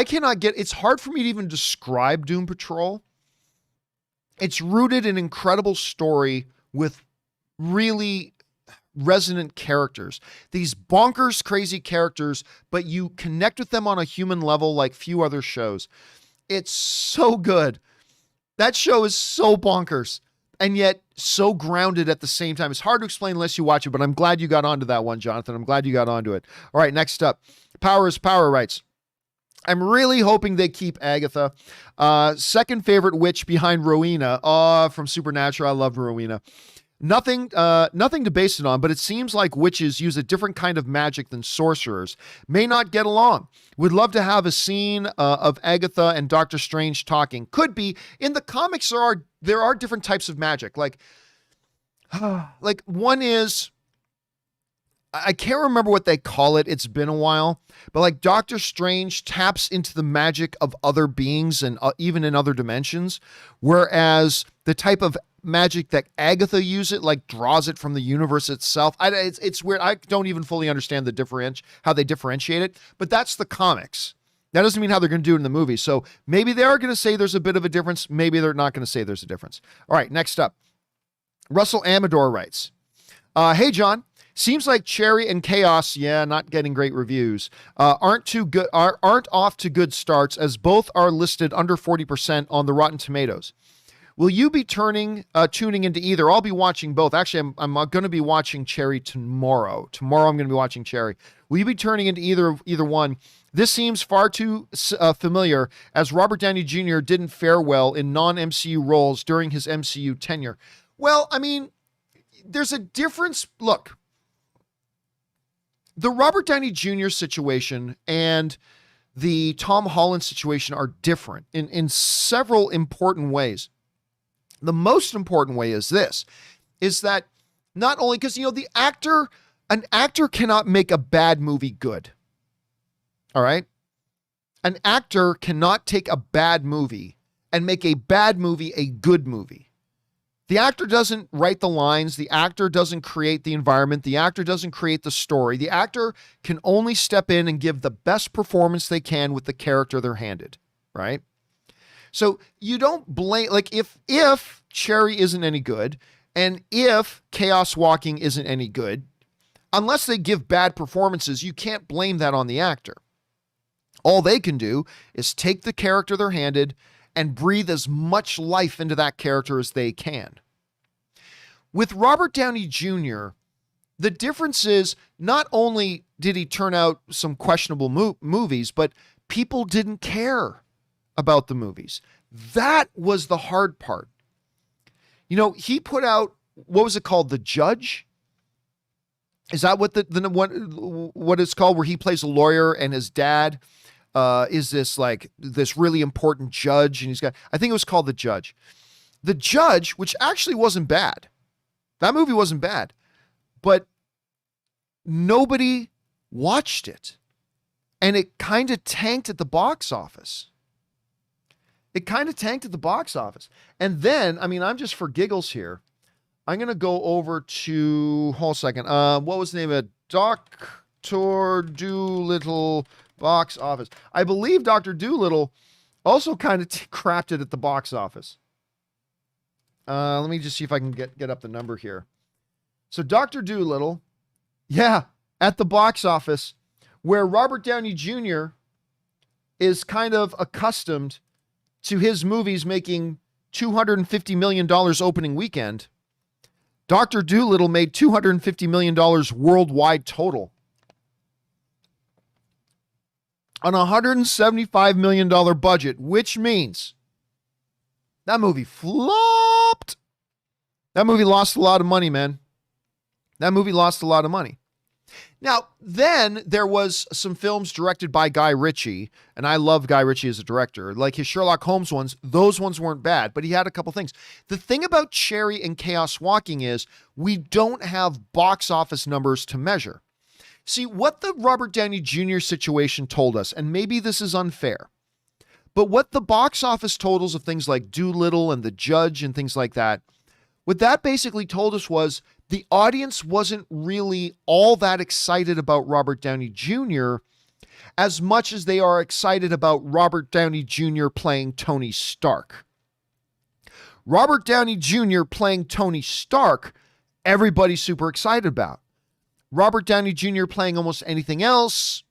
cannot get, it's hard for me to even describe Doom Patrol. It's rooted in an incredible story with really resonant characters. These bonkers, crazy characters, but you connect with them on a human level like few other shows. It's so good. That show is so bonkers and yet so grounded at the same time. It's hard to explain unless you watch it, but I'm glad you got onto that one, Jonathan. I'm glad you got onto it. All right, next up. Power is Power writes, I'm really hoping they keep Agatha. Second favorite witch behind Rowena. From Supernatural. I love Rowena. Nothing to base it on, but it seems like witches use a different kind of magic than sorcerers. May not get along. Would love to have a scene of Agatha and Doctor Strange talking. Could be. In the comics, there are different types of magic. Like one is, I can't remember what they call it. It's been a while. But like Doctor Strange taps into the magic of other beings and even in other dimensions. Whereas the type of magic that Agatha uses, like draws it from the universe itself. It's weird. I don't even fully understand how they differentiate it, but that's the comics. That doesn't mean how they're going to do it in the movie. So maybe they are going to say there's a bit of a difference. Maybe they're not going to say there's a difference. All right, next up. Russell Amador writes, hey, John, seems like Cherry and Chaos, not getting great reviews, aren't off to good starts as both are listed under 40% on the Rotten Tomatoes. Will you be tuning into either? I'll be watching both. Actually, I'm going to be watching Cherry tomorrow. Tomorrow I'm going to be watching Cherry. Will you be turning into either one? This seems far too familiar, as Robert Downey Jr. didn't fare well in non-MCU roles during his MCU tenure. Well, I mean, there's a difference. Look, the Robert Downey Jr. situation and the Tom Holland situation are different in several important ways. The most important way is this, is that not only because, an actor cannot make a bad movie good. All right. An actor cannot take a bad movie and make a bad movie a good movie. The actor doesn't write the lines. The actor doesn't create the environment. The actor doesn't create the story. The actor can only step in and give the best performance they can with the character they're handed, right? So you don't blame, like if Cherry isn't any good and if Chaos Walking isn't any good, unless they give bad performances, you can't blame that on the actor. All they can do is take the character they're handed and breathe as much life into that character as they can. With Robert Downey Jr., the difference is not only did he turn out some questionable movies, but people didn't care about the movies. That was the hard part. He put out, what was it called? The Judge? Is that what what it's called, where he plays a lawyer and his dad is this really important judge, and I think it was called The Judge. The Judge, which actually wasn't bad. That movie wasn't bad, but nobody watched it. And it kind of tanked at the box office. And then, I'm just for giggles here. I'm going to go over to, hold a second. What was the name of it? Dr. Dolittle box office. I believe Dr. Dolittle also kind of crapped it at the box office. Let me just see if I can get up the number here. So Dr. Dolittle, at the box office, where Robert Downey Jr. is kind of accustomed to his movies making $250 million opening weekend, Dr. Dolittle made $250 million worldwide total. On a $175 million budget, which means that movie flopped. That movie lost a lot of money, man. That movie lost a lot of money. Now, then there was some films directed by Guy Ritchie, and I love Guy Ritchie as a director. Like his Sherlock Holmes ones, those ones weren't bad, but he had a couple things. The thing about Cherry and Chaos Walking is we don't have box office numbers to measure. See, what the Robert Downey Jr. situation told us, and maybe this is unfair, but what the box office totals of things like Doolittle and The Judge and things like that, what that basically told us was the audience wasn't really all that excited about Robert Downey Jr. as much as they are excited about Robert Downey Jr. playing Tony Stark. Robert Downey Jr. playing Tony Stark, everybody's super excited about. Robert Downey Jr. playing almost anything else,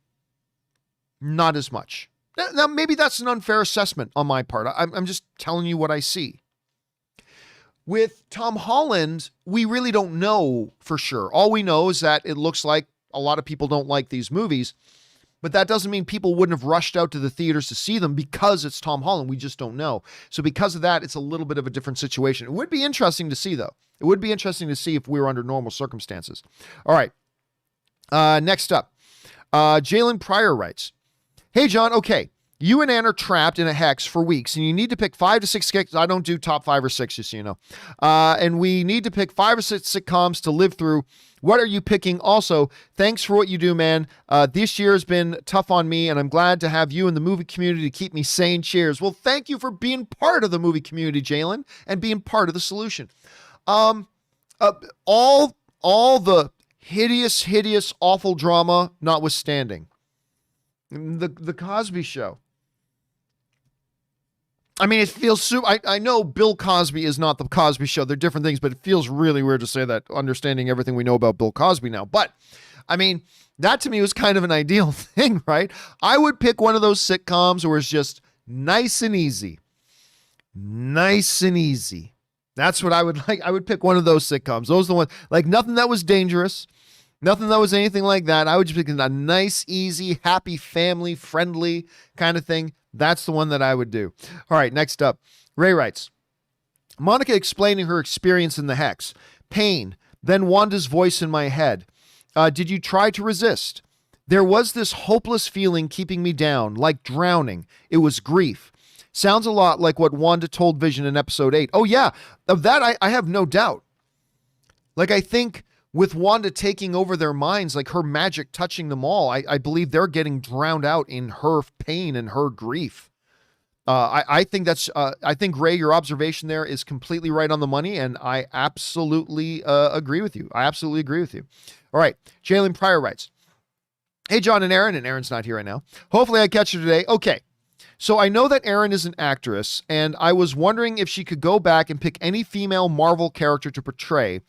not as much. Now, maybe that's an unfair assessment on my part. I'm just telling you what I see. With Tom Holland, we really don't know for sure. All we know is that it looks like a lot of people don't like these movies, but that doesn't mean people wouldn't have rushed out to the theaters to see them because it's Tom Holland. We just don't know. So because of that, it's a little bit of a different situation. It would be interesting to see, though. It would be interesting to see if we were under normal circumstances. All right. Next up, Jalen Pryor writes, "Hey, John, okay. You and Ann are trapped in a hex for weeks, and you need to pick 5 to 6 skits. I don't do top 5 or 6, just so you know. And we need to pick 5 or 6 sitcoms to live through. What are you picking? Also, thanks for what you do, man. This year has been tough on me, and I'm glad to have you in the movie community to keep me sane. Cheers." Well, thank you for being part of the movie community, Jalen, and being part of the solution. All the hideous, awful drama notwithstanding, the Cosby Show. I mean, it feels super. I know Bill Cosby is not the Cosby Show. They're different things, but it feels really weird to say that, understanding everything we know about Bill Cosby now. But, I mean, that to me was kind of an ideal thing, right? I would pick one of those sitcoms where it's just nice and easy. Nice and easy. That's what I would like. I would pick one of those sitcoms. Those are the ones, like nothing that was dangerous, nothing that was anything like that. I would just pick a nice, easy, happy, family, friendly kind of thing. That's the one that I would do. All right, next up. Ray writes, Monica explaining her experience in the Hex. Pain, then Wanda's voice in my head. Did you try to resist? There was this hopeless feeling keeping me down, like drowning. It was grief. Sounds a lot like what Wanda told Vision in episode 8. Oh yeah, of that I have no doubt. Like I think with Wanda taking over their minds, like her magic touching them all, I believe they're getting drowned out in her pain and her grief. I think I think Ray, your observation there is completely right on the money, and I absolutely agree with you. I absolutely agree with you. All right, Jalen Pryor writes, hey, John and Aaron's not here right now. Hopefully I catch her today. Okay. So I know that Aaron is an actress, and I was wondering if she could go back and pick any female Marvel character to portray.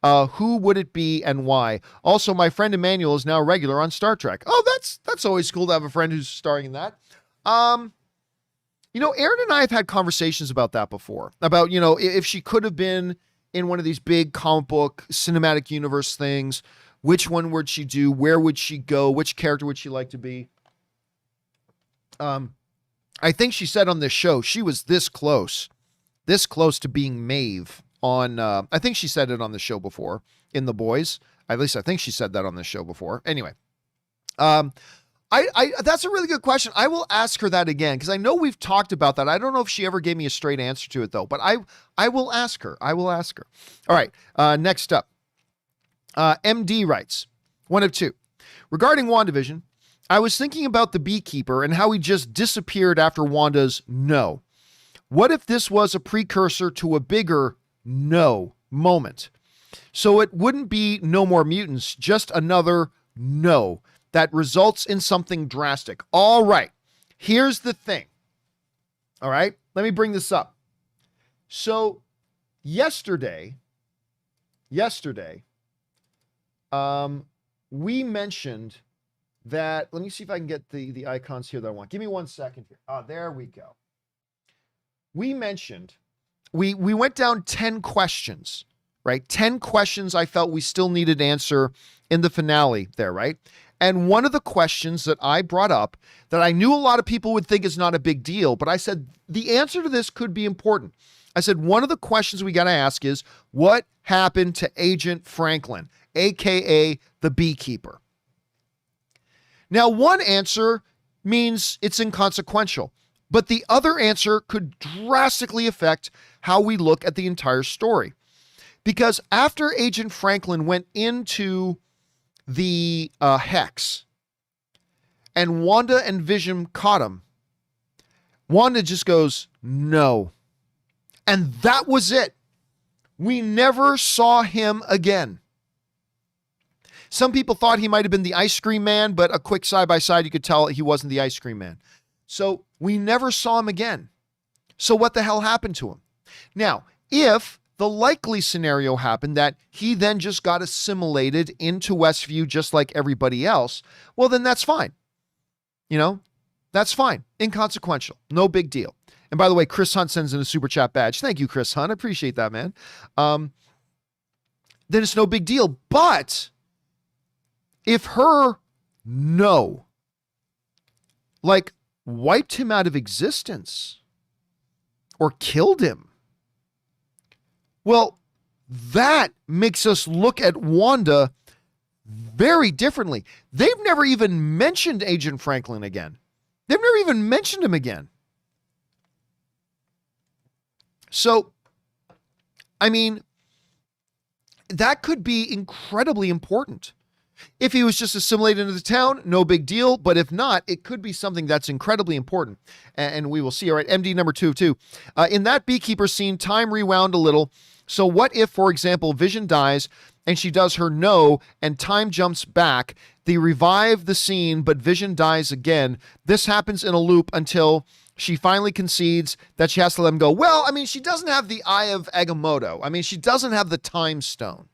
Who would it be and why? Also, my friend Emmanuel is now a regular on Star Trek. Oh, that's always cool to have a friend who's starring in that. Aaron and I have had conversations about that before. About, if she could have been in one of these big comic book cinematic universe things, which one would she do? Where would she go? Which character would she like to be? I think she said on this show, she was this close to being Maeve on, I think she said it on the show before in The Boys. At least I think she said that on this show before. Anyway, that's a really good question. I will ask her that again, because I know we've talked about that. I don't know if she ever gave me a straight answer to it though, but I will ask her. All right. Next up, MD writes, one of two. Regarding WandaVision, I was thinking about the beekeeper and how he just disappeared after Wanda's no. What if this was a precursor to a bigger no moment? So it wouldn't be no more mutants, just another no that results in something drastic. All right, here's the thing. All right, let me bring this up. So yesterday, we mentioned that, let me see if I can get the icons here that I want. Give me 1 second here. There we go. We mentioned, we went down 10 questions, right? 10 questions I felt we still needed to answer in the finale there, right? And one of the questions that I brought up that I knew a lot of people would think is not a big deal, but I said, the answer to this could be important. I said, one of the questions we got to ask is, what happened to Agent Franklin, AKA the beekeeper? Now, one answer means it's inconsequential, but the other answer could drastically affect how we look at the entire story. Because after Agent Franklin went into the Hex and Wanda and Vision caught him, Wanda just goes, no. And that was it. We never saw him again. Some people thought he might have been the ice cream man, but a quick side-by-side, you could tell he wasn't the ice cream man. So we never saw him again. So what the hell happened to him? Now, if the likely scenario happened that he then just got assimilated into Westview just like everybody else, well, then that's fine. That's fine. Inconsequential. No big deal. And by the way, Chris Hunt sends in a super chat badge. Thank you, Chris Hunt. I appreciate that, man. Then it's no big deal. But if her no, like, wiped him out of existence or killed him, well, that makes us look at Wanda very differently. They've never even mentioned Agent Franklin again. They've never even mentioned him again. So, I mean, that could be incredibly important. If he was just assimilated into the town, no big deal. But if not, it could be something that's incredibly important. And we will see. All right, MD number 2 of 2. In that beekeeper scene, time rewound a little. So what if, for example, Vision dies and she does her no and time jumps back? They revive the scene, but Vision dies again. This happens in a loop until she finally concedes that she has to let him go. Well, I mean, she doesn't have the Eye of Agamotto. I mean, she doesn't have the Time Stone.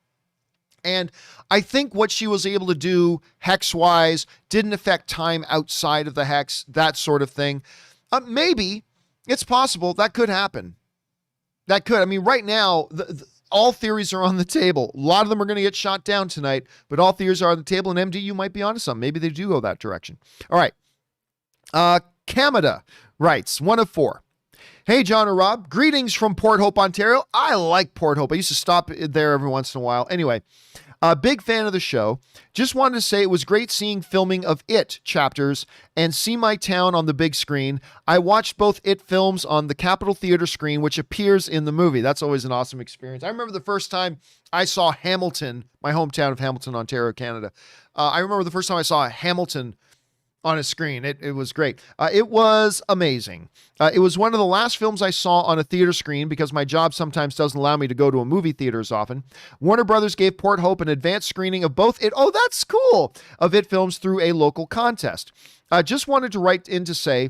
And I think what she was able to do hex-wise didn't affect time outside of the hex, that sort of thing. Maybe, it's possible, that could happen. That could. I mean, right now, all theories are on the table. A lot of them are going to get shot down tonight, but all theories are on the table, and MDU might be onto something. Maybe they do go that direction. All right. Kamada writes, 1 of 4. Hey, John or Rob. Greetings from Port Hope, Ontario. I like Port Hope. I used to stop there every once in a while. Anyway, big fan of the show. Just wanted to say it was great seeing filming of It chapters and see my town on the big screen. I watched both It films on the Capitol Theater screen, which appears in the movie. That's always an awesome experience. I remember the first time I saw Hamilton, my hometown of Hamilton, Ontario, Canada. I remember the first time I saw Hamilton on a screen. It was great. It was amazing. It was one of the last films I saw on a theater screen because my job sometimes doesn't allow me to go to a movie theater as often. Warner Brothers gave Port Hope an advanced screening of both It, oh, that's cool, of It films through a local contest. Just wanted to write in to say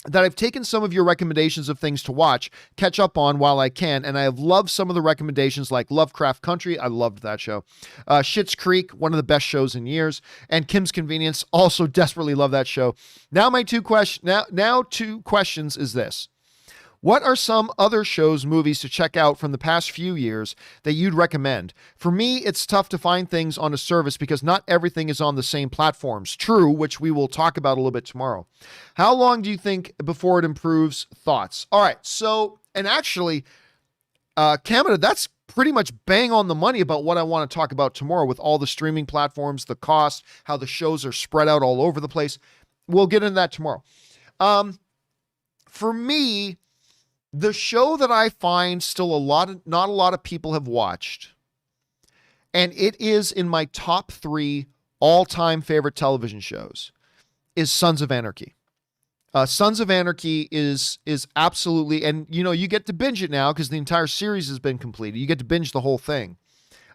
that I've taken some of your recommendations of things to watch, catch up on while I can, and I have loved some of the recommendations like Lovecraft Country. I loved that show. Schitt's Creek, one of the best shows in years, and Kim's Convenience. Also desperately love that show. Now my two questions is this. What are some other shows, movies to check out from the past few years that you'd recommend? For me, it's tough to find things on a service because not everything is on the same platforms. True, which we will talk about a little bit tomorrow. How long do you think before it improves? Thoughts? All right. So, and actually, Kamada, that's pretty much bang on the money about what I want to talk about tomorrow with all the streaming platforms, the cost, how the shows are spread out all over the place. We'll get into that tomorrow. For me, the show that I find still not a lot of people have watched, and it is in my top 3 all-time favorite television shows, is Sons of Anarchy. Sons of Anarchy is absolutely, and you get to binge it now because the entire series has been completed. You get to binge the whole thing.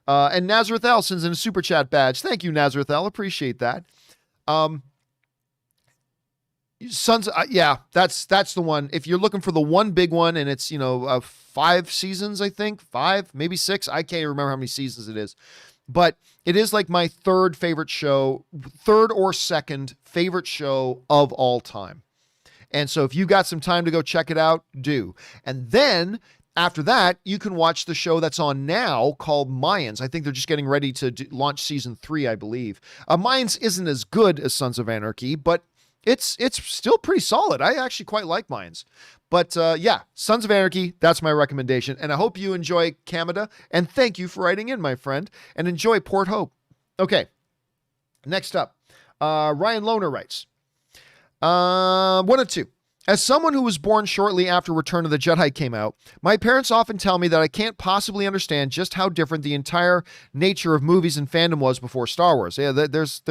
And Nazareth L sends in a super chat badge. Thank you, Nazareth L. Appreciate that. Sons, yeah, that's the one. If you're looking for the one big one, and it's 5 seasons, I think 5, maybe 6. I can't remember how many seasons it is, but it is like my third or second favorite show of all time. And so if you got some time to go check it out, do. And then after that, you can watch the show that's on now called Mayans. I think they're just getting ready to launch season 3, I believe. Mayans isn't as good as Sons of Anarchy, but it's still pretty solid. I actually quite like Mayans. But yeah, Sons of Anarchy, that's my recommendation. And I hope you enjoy Kamada. And thank you for writing in, my friend. And enjoy Port Hope. Okay, next up, Ryan Lohner writes, 1 of 2. As someone who was born shortly after Return of the Jedi came out, my parents often tell me that I can't possibly understand just how different the entire nature of movies and fandom was before Star Wars. Yeah, there's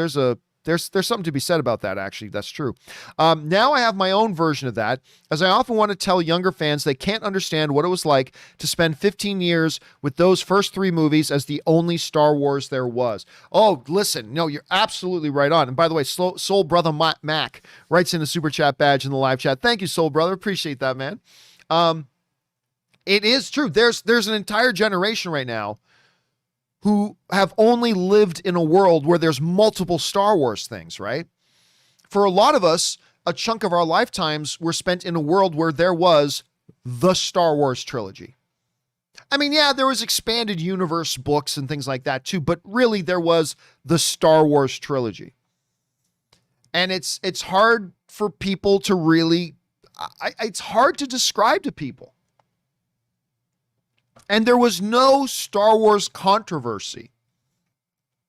something to be said about that, actually. That's true. Now I have my own version of that, as I often want to tell younger fans they can't understand what it was like to spend 15 years with those first 3 movies as the only Star Wars there was. Oh, listen, no, you're absolutely right on. And by the way, Soul Brother Mac writes in a super chat badge in the live chat. Thank you, Soul Brother. Appreciate that, man. It is true. There's an entire generation right now who have only lived in a world where there's multiple Star Wars things, right? For a lot of us, a chunk of our lifetimes were spent in a world where there was the Star Wars trilogy. I mean, yeah, there was expanded universe books and things like that too, but really there was the Star Wars trilogy. And it's hard for people to really, it's hard to describe to people. And there was no Star Wars controversy.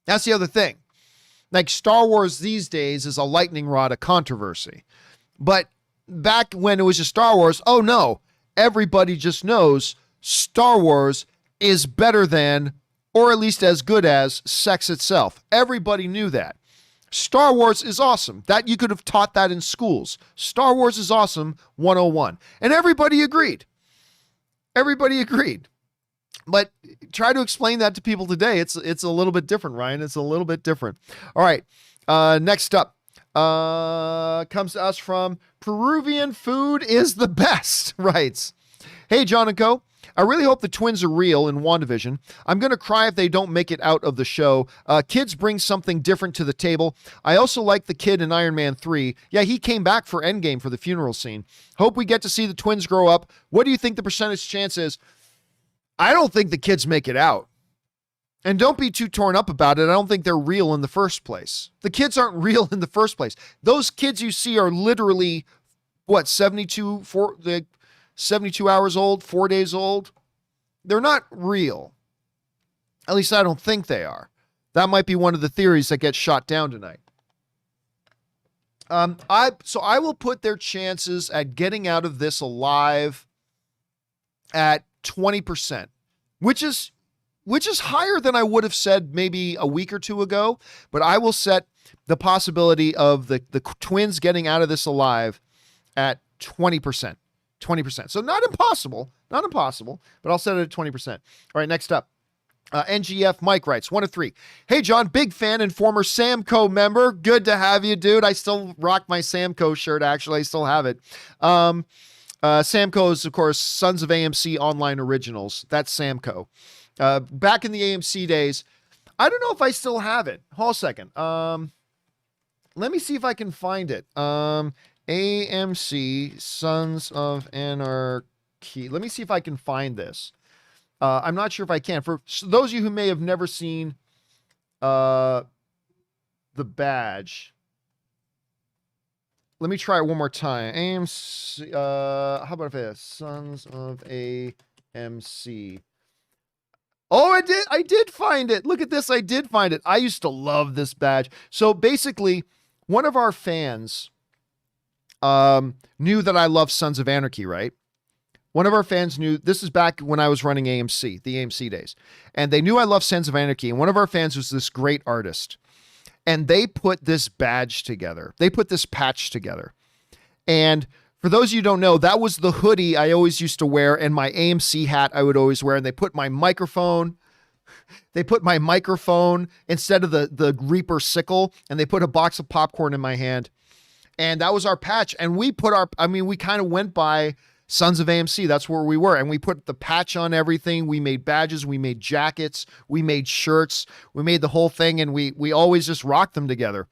That's the other thing. Like Star Wars these days is a lightning rod of controversy. But back when it was just Star Wars, oh no, everybody just knows Star Wars is better than, or at least as good as, sex itself. Everybody knew that. Star Wars is awesome. That you could have taught that in schools. Star Wars is awesome 101. And everybody agreed. Everybody agreed. But try to explain that to people today. It's a little bit different, Ryan. It's a little bit different. All right. Next up comes to us from Peruvian Food is the Best. Writes, hey, John and Co. I really hope the twins are real in WandaVision. I'm going to cry if they don't make it out of the show. Kids bring something different to the table. I also like the kid in Iron Man 3. Yeah, he came back for Endgame for the funeral scene. Hope we get to see the twins grow up. What do you think the percentage chance is? I don't think the kids make it out. And don't be too torn up about it. I don't think they're real in the first place. The kids aren't real in the first place. Those kids you see are literally, 72 hours old, 4 days old. They're not real. At least I don't think they are. That might be one of the theories that gets shot down tonight. I will put their chances at getting out of this alive at 20%, which is higher than I would have said maybe a week or two ago. But I will set the possibility of the twins getting out of this alive at 20%. 20%. So not impossible, but I'll set it at 20%. All right, next up. NGF Mike writes, 1 of 3. Hey, John, big fan and former Samco member. Good to have you, dude. I still rock my Samco shirt, actually. I still have it. Samco is, of course, Sons of AMC Online Originals. That's Samco. Back in the AMC days, I don't know if I still have it. Hold a second. Let me see if I can find it. AMC Sons of Anarchy. Let me see if I can find this. I'm not sure if I can. For those of you who may have never seen the badge, let me try it one more time. AMC, how about if it's Sons of AMC? Oh, I did find it. Look at this. I did find it. I used to love this badge. So basically, one of our fans knew that I love Sons of Anarchy, right? One of our fans knew, this is back when I was running AMC, the AMC days, and they knew I love Sons of Anarchy, and one of our fans was this great artist, and they put this badge together. They put this patch together. And for those of you who don't know, that was the hoodie I always used to wear and my AMC hat I would always wear, and they put my microphone instead of the Reaper sickle, and they put a box of popcorn in my hand. And that was our patch. And we kind of went by Sons of AMC. That's where we were. And we put the patch on everything. We made badges. We made jackets. We made shirts. We made the whole thing. And we always just rocked them together.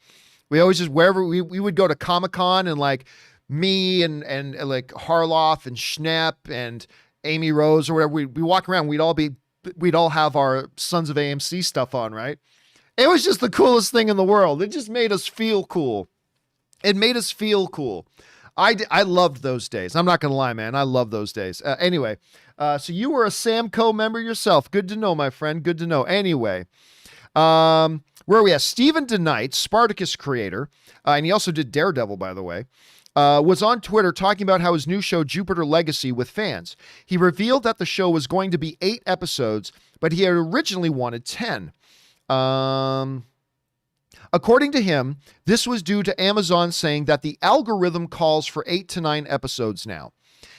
We always just, wherever we would go to Comic-Con, and like me and like Harloff and Schnepp and Amy Rose or whatever, we walk around. We'd all have our Sons of AMC stuff on, right? It was just the coolest thing in the world. It just made us feel cool. It made us feel cool. I loved those days. I'm not going to lie, man. I love those days. Anyway, so you were a Samco member yourself. Good to know, my friend. Good to know. Anyway, where are we at? Stephen DeKnight, Spartacus creator, and he also did Daredevil, by the way, was on Twitter talking about how his new show, Jupiter Legacy, with fans. He revealed that the show was going to be 8 episodes, but he had originally wanted 10. According to him, this was due to Amazon saying that the algorithm calls for 8 to 9 episodes now.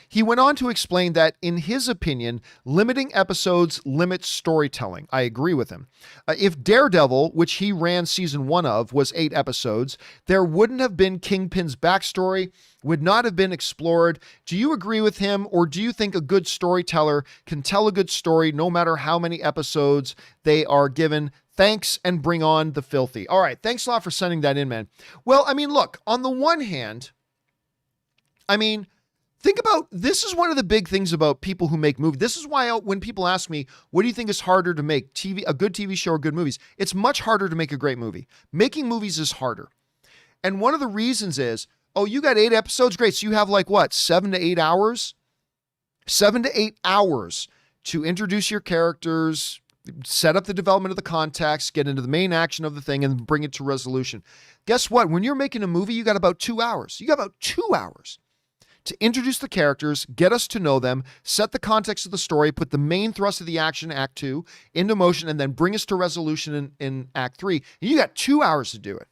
He went on to explain that, in his opinion, limiting episodes limits storytelling. I agree with him. If Daredevil, which he ran season 1 of, was 8 episodes, there wouldn't have been Kingpin's backstory, would not have been explored. Do you agree with him, or do you think a good storyteller can tell a good story no matter how many episodes they are given? Thanks, and bring on the filthy. All right, thanks a lot for sending that in, man. Well, I mean, look, on the one hand, think about, this is one of the big things about people who make movies. This is why when people ask me, what do you think is harder to make, a good TV show or good movies? It's much harder to make a great movie. Making movies is harder. And one of the reasons is, oh, you got 8 episodes? Great. So you have 7 to 8 hours? 7 to 8 hours to introduce your characters, set up the development of the context, get into the main action of the thing, and bring it to resolution. Guess what? When you're making a movie, you got about 2 hours. You got about 2 hours to introduce the characters, get us to know them, set the context of the story, put the main thrust of the action, Act 2, into motion, and then bring us to resolution in Act 3. And you got 2 hours to do it.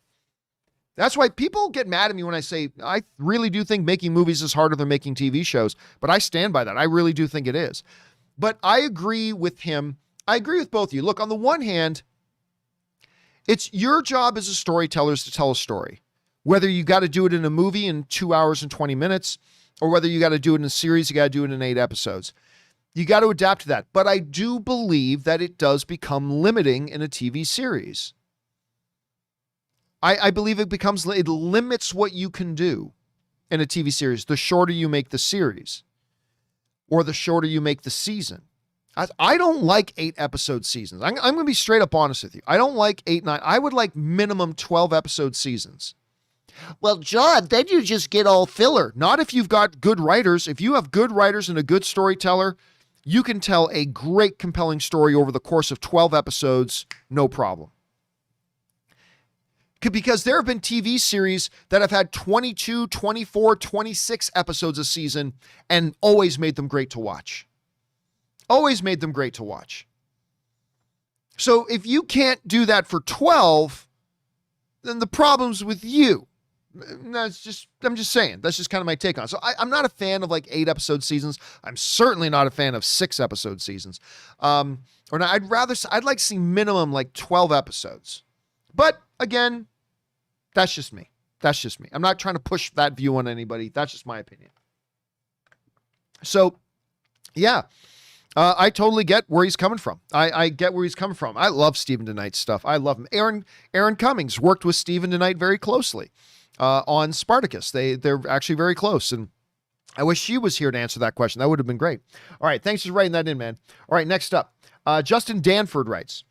That's why people get mad at me when I say, I really do think making movies is harder than making TV shows, but I stand by that. I really do think it is. But I agree with him. I agree with both of you. Look, on the one hand, it's your job as a storyteller is to tell a story. Whether you got to do it in a movie in 2 hours and 20 minutes, or whether you got to do it in a series, you got to do it in 8 episodes. You got to adapt to that. But I do believe that it does become limiting in a TV series. I believe it limits what you can do in a TV series the shorter you make the series or the shorter you make the season. I don't like 8-episode seasons. I'm going to be straight up honest with you. I don't like 8, 9. I would like minimum 12-episode seasons. Well, John, then you just get all filler. Not if you've got good writers. If you have good writers and a good storyteller, you can tell a great, compelling story over the course of 12 episodes, no problem. Because there have been TV series that have had 22, 24, 26 episodes a season and always made them great to watch. Always made them great to watch. So if you can't do that for 12, then the problem's with you. I'm just saying. That's just kind of my take on it. So I'm not a fan of like 8-episode seasons. I'm certainly not a fan of 6-episode seasons. I'd like to see minimum like 12 episodes. But again, that's just me. I'm not trying to push that view on anybody. That's just my opinion. So, yeah, I totally get where he's coming from. I get where he's coming from. I love Stephen DeKnight's stuff. I love him. Aaron Cummings worked with Stephen DeKnight very closely on Spartacus. They're actually very close, and I wish she was here to answer that question. That would have been great. All right, thanks for writing that in, man. All right, next up, Justin Danford writes,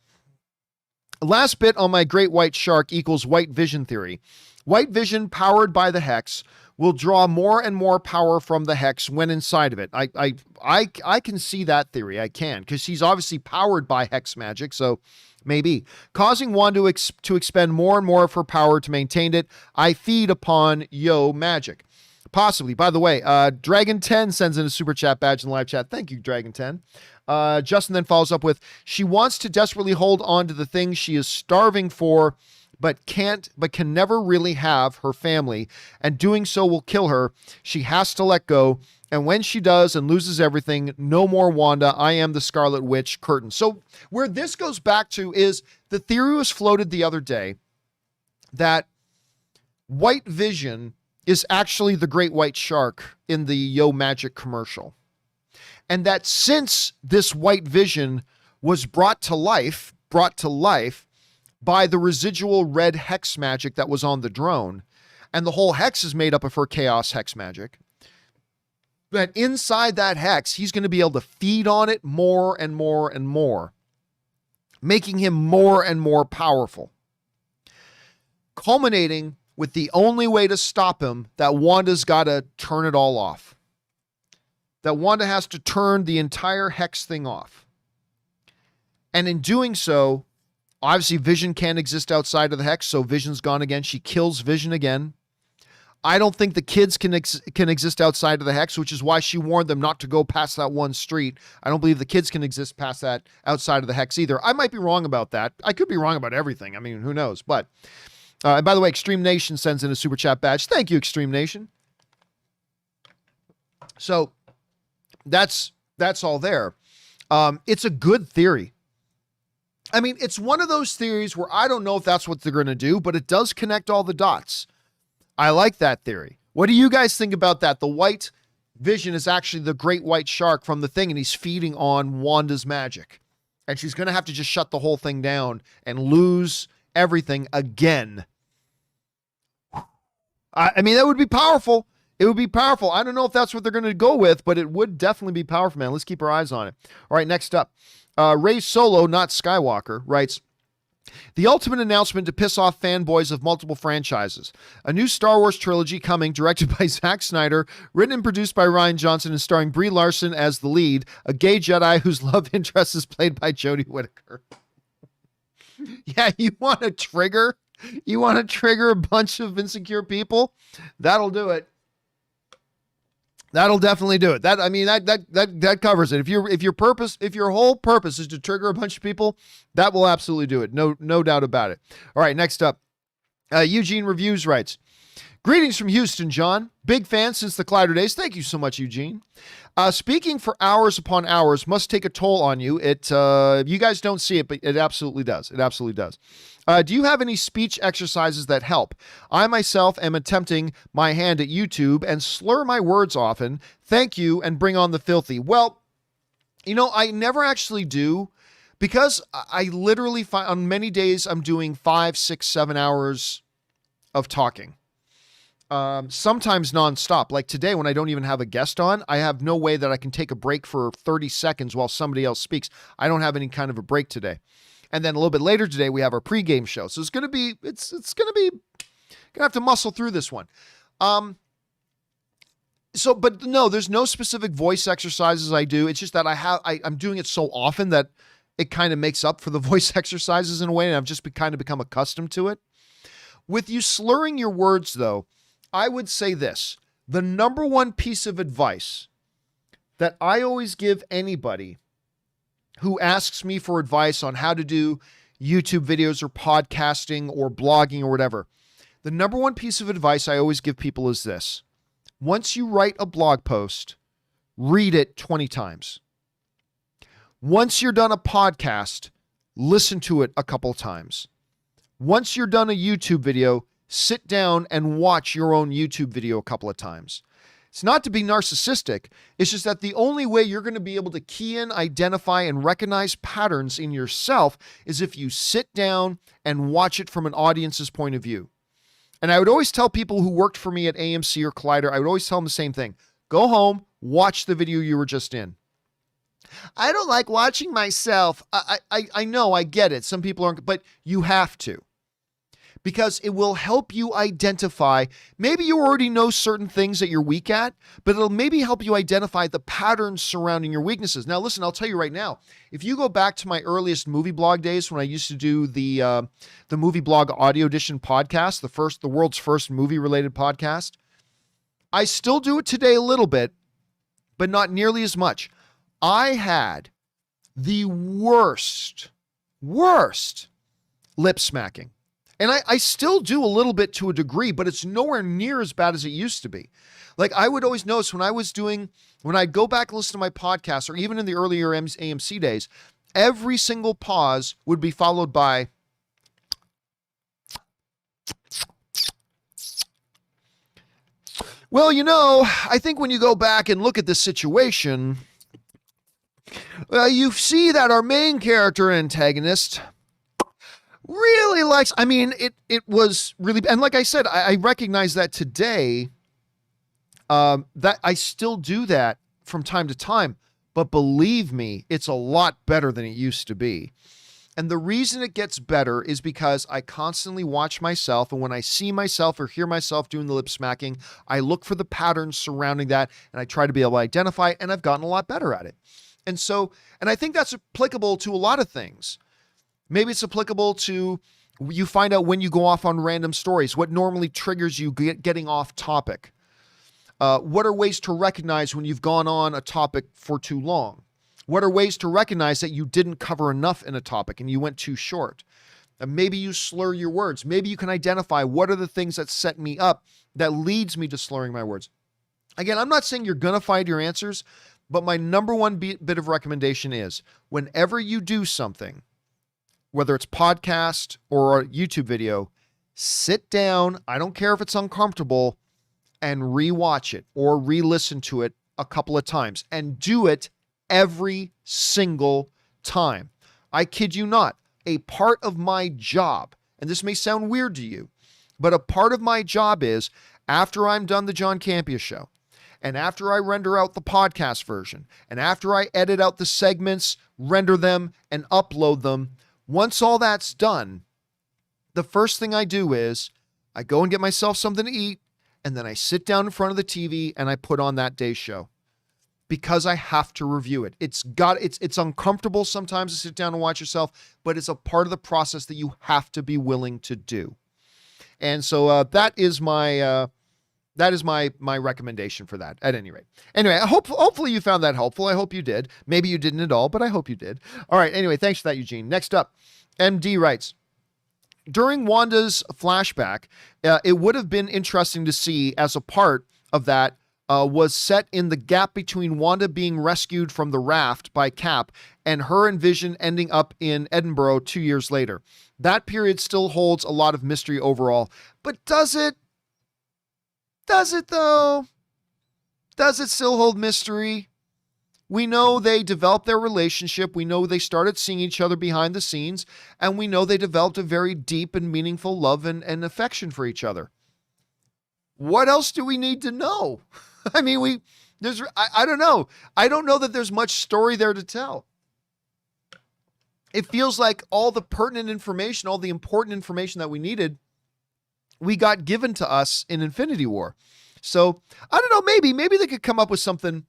last bit on my great white shark equals white vision theory. White vision powered by the hex will draw more and more power from the hex when inside of it. I can see that theory. I can, because he's obviously powered by hex magic, so maybe. Causing Wanda to expend more and more of her power to maintain it. I feed upon yo magic. Possibly. By the way, Dragon10 sends in a super chat badge in the live chat. Thank you, Dragon10. Justin then follows up with, she wants to desperately hold on to the thing she is starving for, but can never really have, her family, and doing so will kill her. She has to let go. And when she does and loses everything, no more Wanda, I am the Scarlet Witch, curtain. So where this goes back to is the theory was floated the other day that White Vision is actually the great white shark in the Yo Magic commercial. And that since this White Vision was brought to life by the residual red hex magic that was on the drone, and the whole hex is made up of her chaos hex magic, that inside that hex, he's going to be able to feed on it more and more and more, making him more and more powerful, culminating with the only way to stop him, that Wanda's got to turn it all off. That Wanda has to turn the entire hex thing off. And in doing so, obviously Vision can't exist outside of the hex, so Vision's gone again. She kills Vision again. I don't think the kids can exist outside of the hex, which is why she warned them not to go past that one street. I don't believe the kids can exist past that outside of the hex either. I might be wrong about that. I could be wrong about everything. I mean, who knows? But, and by the way, Extreme Nation sends in a super chat badge. Thank you, Extreme Nation. So that's all there. It's a good theory. I mean, it's one of those theories where I don't know if that's what they're going to do, but it does connect all the dots. I like that theory. What do you guys think about that? The White Vision is actually the great white shark from the thing, and he's feeding on Wanda's magic. And she's going to have to just shut the whole thing down and lose everything again. I mean, that would be powerful. It would be powerful. I don't know if that's what they're going to go with, but it would definitely be powerful, man. Let's keep our eyes on it. All right, next up. Ray Solo, not Skywalker, writes, the ultimate announcement to piss off fanboys of multiple franchises. A new Star Wars trilogy coming, directed by Zack Snyder, written and produced by Rian Johnson, and starring Brie Larson as the lead, a gay Jedi whose love interest is played by Jodie Whittaker. Yeah, you want to trigger a bunch of insecure people? That'll do it. That'll definitely do it. That covers it. If your whole purpose is to trigger a bunch of people, that will absolutely do it. No doubt about it. All right, next up, Eugene Reviews writes, greetings from Houston, John. Big fan since the Collider days. Thank you so much, Eugene. Speaking for hours upon hours must take a toll on you. You guys don't see it, but it absolutely does. It absolutely does. Do you have any speech exercises that help? I myself am attempting my hand at YouTube and slur my words often. Thank you and bring on the filthy. Well, I never actually do, because I literally find on many days I'm doing 5, 6, 7 hours of talking. Sometimes nonstop. Like today, when I don't even have a guest on, I have no way that I can take a break for 30 seconds while somebody else speaks. I don't have any kind of a break today. And then a little bit later today, we have our pregame show. So it's going to have to muscle through this one. But no, there's no specific voice exercises I do. It's just that I'm doing it so often that it kind of makes up for the voice exercises in a way. And I've just kind of become accustomed to it. With you slurring your words though, I would say this: the number one piece of advice that I always give anybody who asks me for advice on how to do YouTube videos or podcasting or blogging or whatever, the number one piece of advice I always give people is this: once you write a blog post, read it 20 times. Once you're done a podcast, listen to it a couple times. Once you're done a YouTube video, sit down and watch your own YouTube video a couple of times. It's not to be narcissistic. It's just that the only way you're going to be able to key in, identify, and recognize patterns in yourself is if you sit down and watch it from an audience's point of view. And I would always tell people who worked for me at AMC or Collider, I would always tell them the same thing. Go home, watch the video you were just in. I don't like watching myself. I know, I get it. Some people aren't, but you have to. Because it will help you identify, maybe you already know certain things that you're weak at, but it'll maybe help you identify the patterns surrounding your weaknesses. Now, listen, I'll tell you right now, if you go back to my earliest movie blog days when I used to do the movie blog audio edition podcast, the world's first movie related podcast, I still do it today a little bit, but not nearly as much. I had the worst lip smacking. And I still do a little bit to a degree, but it's nowhere near as bad as it used to be. Like I would always notice when I'd go back and listen to my podcast, or even in the earlier AMC days, every single pause would be followed by, well, I think when you go back and look at this situation, you see that our main character antagonist really likes, it was really, and like I said, I recognize that today, that I still do that from time to time, but believe me, it's a lot better than it used to be. And the reason it gets better is because I constantly watch myself, and when I see myself or hear myself doing the lip smacking, I look for the patterns surrounding that, and I try to be able to identify, and I've gotten a lot better at it. And I think that's applicable to a lot of things. Maybe it's applicable to, you find out when you go off on random stories, what normally triggers you getting off topic. What are ways to recognize when you've gone on a topic for too long? What are ways to recognize that you didn't cover enough in a topic and you went too short? Maybe you slur your words. Maybe you can identify what are the things that set me up that leads me to slurring my words. Again, I'm not saying you're going to find your answers, but my number one bit of recommendation is whenever you do something, whether it's podcast or a YouTube video, sit down. I don't care if it's uncomfortable, and rewatch it or re-listen to it a couple of times, and do it every single time. I kid you not. A part of my job, and this may sound weird to you, but a part of my job is after I'm done the John Campea Show, and after I render out the podcast version, and after I edit out the segments, render them, and upload them, once all that's done, the first thing I do is I go and get myself something to eat, and then I sit down in front of the TV and I put on that day's show because I have to review it. It's uncomfortable sometimes to sit down and watch yourself, but it's a part of the process that you have to be willing to do. And so that is my recommendation for that, at any rate. Anyway, hopefully you found that helpful. I hope you did. Maybe you didn't at all, but I hope you did. All right. Anyway, thanks for that, Eugene. Next up, MD writes, during Wanda's flashback, it would have been interesting to see as a part of that was set in the gap between Wanda being rescued from the raft by Cap and her and Vision ending up in Edinburgh 2 years later. That period still holds a lot of mystery overall, but does it? Does it though? Does it still hold mystery? We know they developed their relationship. We know they started seeing each other behind the scenes. And we know they developed a very deep and meaningful love and affection for each other. What else do we need to know? I mean, I don't know. I don't know that there's much story there to tell. It feels like all the pertinent information, all the important information that we needed, we got given to us in Infinity War. So I don't know, maybe they could come up with something.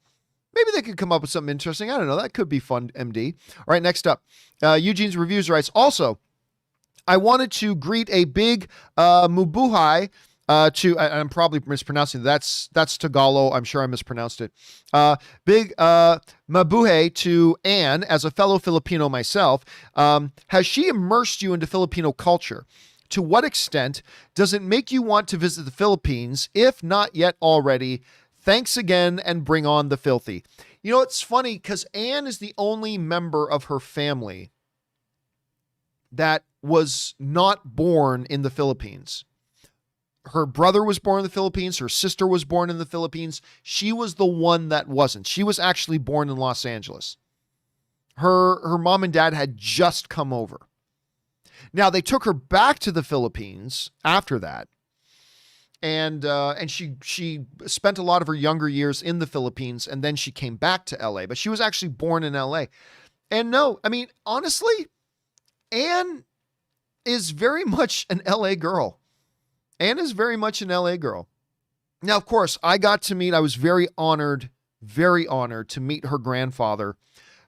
Maybe they could come up with something interesting. I don't know. That could be fun, MD. All right, next up. Eugene's Reviews writes, also, I wanted to greet a big Mubuhay I'm probably mispronouncing it. That's Tagalog. I'm sure I mispronounced it. Big mabuhay to Anne, as a fellow Filipino myself. Has she immersed you into Filipino culture? To what extent does it make you want to visit the Philippines, if not yet already? Thanks again, and bring on the filthy. You know, it's funny because Anne is the only member of her family that was not born in the Philippines. Her brother was born in the Philippines. Her sister was born in the Philippines. She was the one that wasn't. She was actually born in Los Angeles. Her mom and dad had just come over. Now, they took her back to the Philippines after that. And she spent a lot of her younger years in the Philippines, and then she came back to LA, but she was actually born in LA. And no, I mean, honestly, Anne is very much an LA girl. Anne is very much an LA girl. Now, of course, I was very honored to meet her grandfather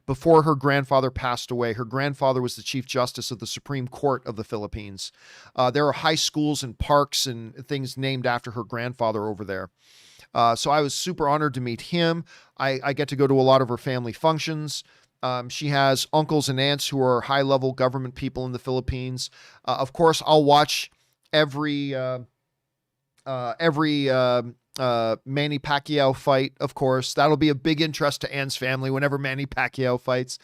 before her grandfather passed away. Her grandfather was the Chief Justice of the Supreme Court of the Philippines. There are high schools and parks and things named after her grandfather over there. So I was super honored to meet him. I get to go to a lot of her family functions. She has uncles and aunts who are high-level government people in the Philippines. Of course, I'll watch every Manny Pacquiao fight, of course. That'll be a big interest to Anne's family whenever Manny Pacquiao fights.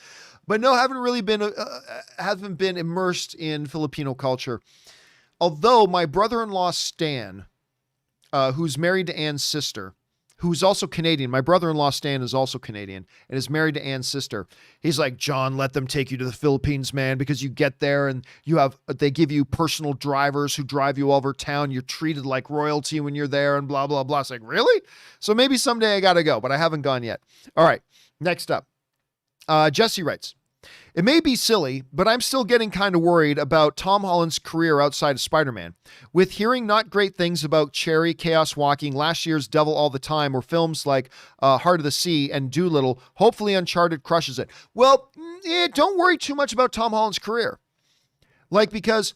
But no, haven't been immersed in Filipino culture. Although my brother-in-law Stan, who's married to Anne's sister, who's also Canadian. My brother-in-law Stan is also Canadian and is married to Anne's sister. He's like, John, let them take you to the Philippines, man, because you get there and they give you personal drivers who drive you all over town. You're treated like royalty when you're there and blah, blah, blah. It's like, really? So maybe someday I got to go, but I haven't gone yet. All right, next up. Jesse writes, it may be silly, but I'm still getting kind of worried about Tom Holland's career outside of Spider-Man. With hearing not great things about Cherry, Chaos Walking, last year's Devil All the Time, or films like Heart of the Sea and Dolittle, hopefully Uncharted crushes it. Well, don't worry too much about Tom Holland's career. Because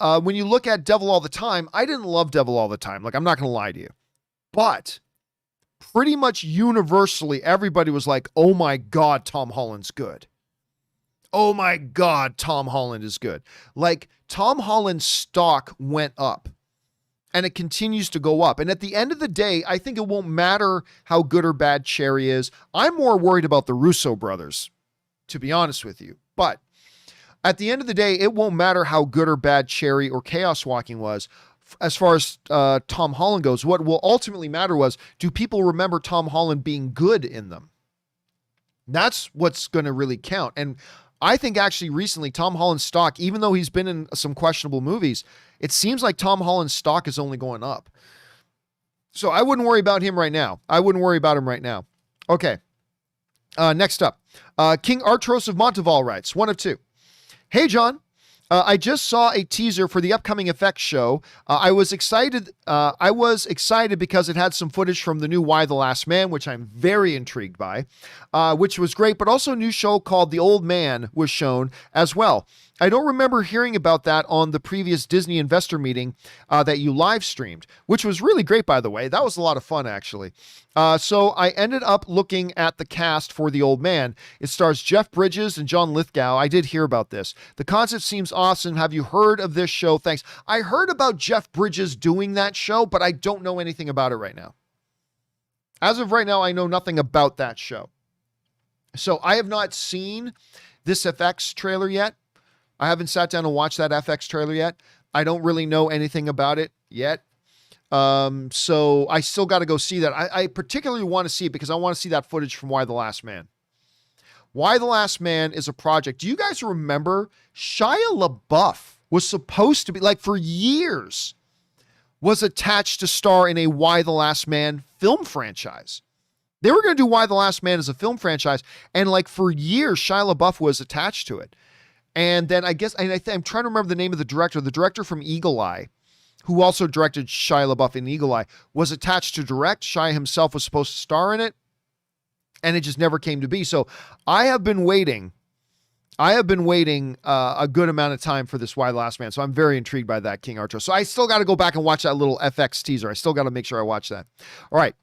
when you look at Devil All the Time, I didn't love Devil All the Time. I'm not going to lie to you. But pretty much universally, everybody was like, oh my God, Tom Holland's good. Oh my God, Tom Holland is good. Tom Holland's stock went up and it continues to go up. And at the end of the day, I think it won't matter how good or bad Cherry is. I'm more worried about the Russo brothers, to be honest with you. But at the end of the day, it won't matter how good or bad Cherry or Chaos Walking was. As far as Tom Holland goes, what will ultimately matter was, do people remember Tom Holland being good in them? That's what's going to really count. And I think actually recently Tom Holland's stock, even though he's been in some questionable movies, it seems like Tom Holland's stock is only going up. So I wouldn't worry about him right now. Okay. Next up, King Artros of Monteval writes, one of two. Hey, John. I just saw a teaser for the upcoming effects show. I was excited because it had some footage from the new Why the Last Man, which I'm very intrigued by, which was great, but also a new show called The Old Man was shown as well. I don't remember hearing about that on the previous Disney investor meeting that you live streamed, which was really great, by the way. That was a lot of fun, actually. So I ended up looking at the cast for The Old Man. It stars Jeff Bridges and John Lithgow. I did hear about this. The concept seems awesome. Have you heard of this show? Thanks. I heard about Jeff Bridges doing that show, but I don't know anything about it right now. As of right now, I know nothing about that show. So I have not seen this FX trailer yet. I haven't sat down and watched that FX trailer yet. I don't really know anything about it yet. So I still got to go see that. I particularly want to see it because I want to see that footage from Why the Last Man. Why the Last Man is a project. Do you guys remember Shia LaBeouf was supposed to be, like, for years, was attached to star in a Why the Last Man film franchise? They were going to do Why the Last Man as a film franchise, and like for years, Shia LaBeouf was attached to it. And then I guess, I'm trying to remember the name of the director from Eagle Eye, who also directed Shia LaBeouf in Eagle Eye, was attached to direct. Shia himself was supposed to star in it, and it just never came to be. So I have been waiting a good amount of time for this Why the Last Man. So I'm very intrigued by that, King Archer. So I still got to go back and watch that little FX teaser. I still got to make sure I watch that. All right.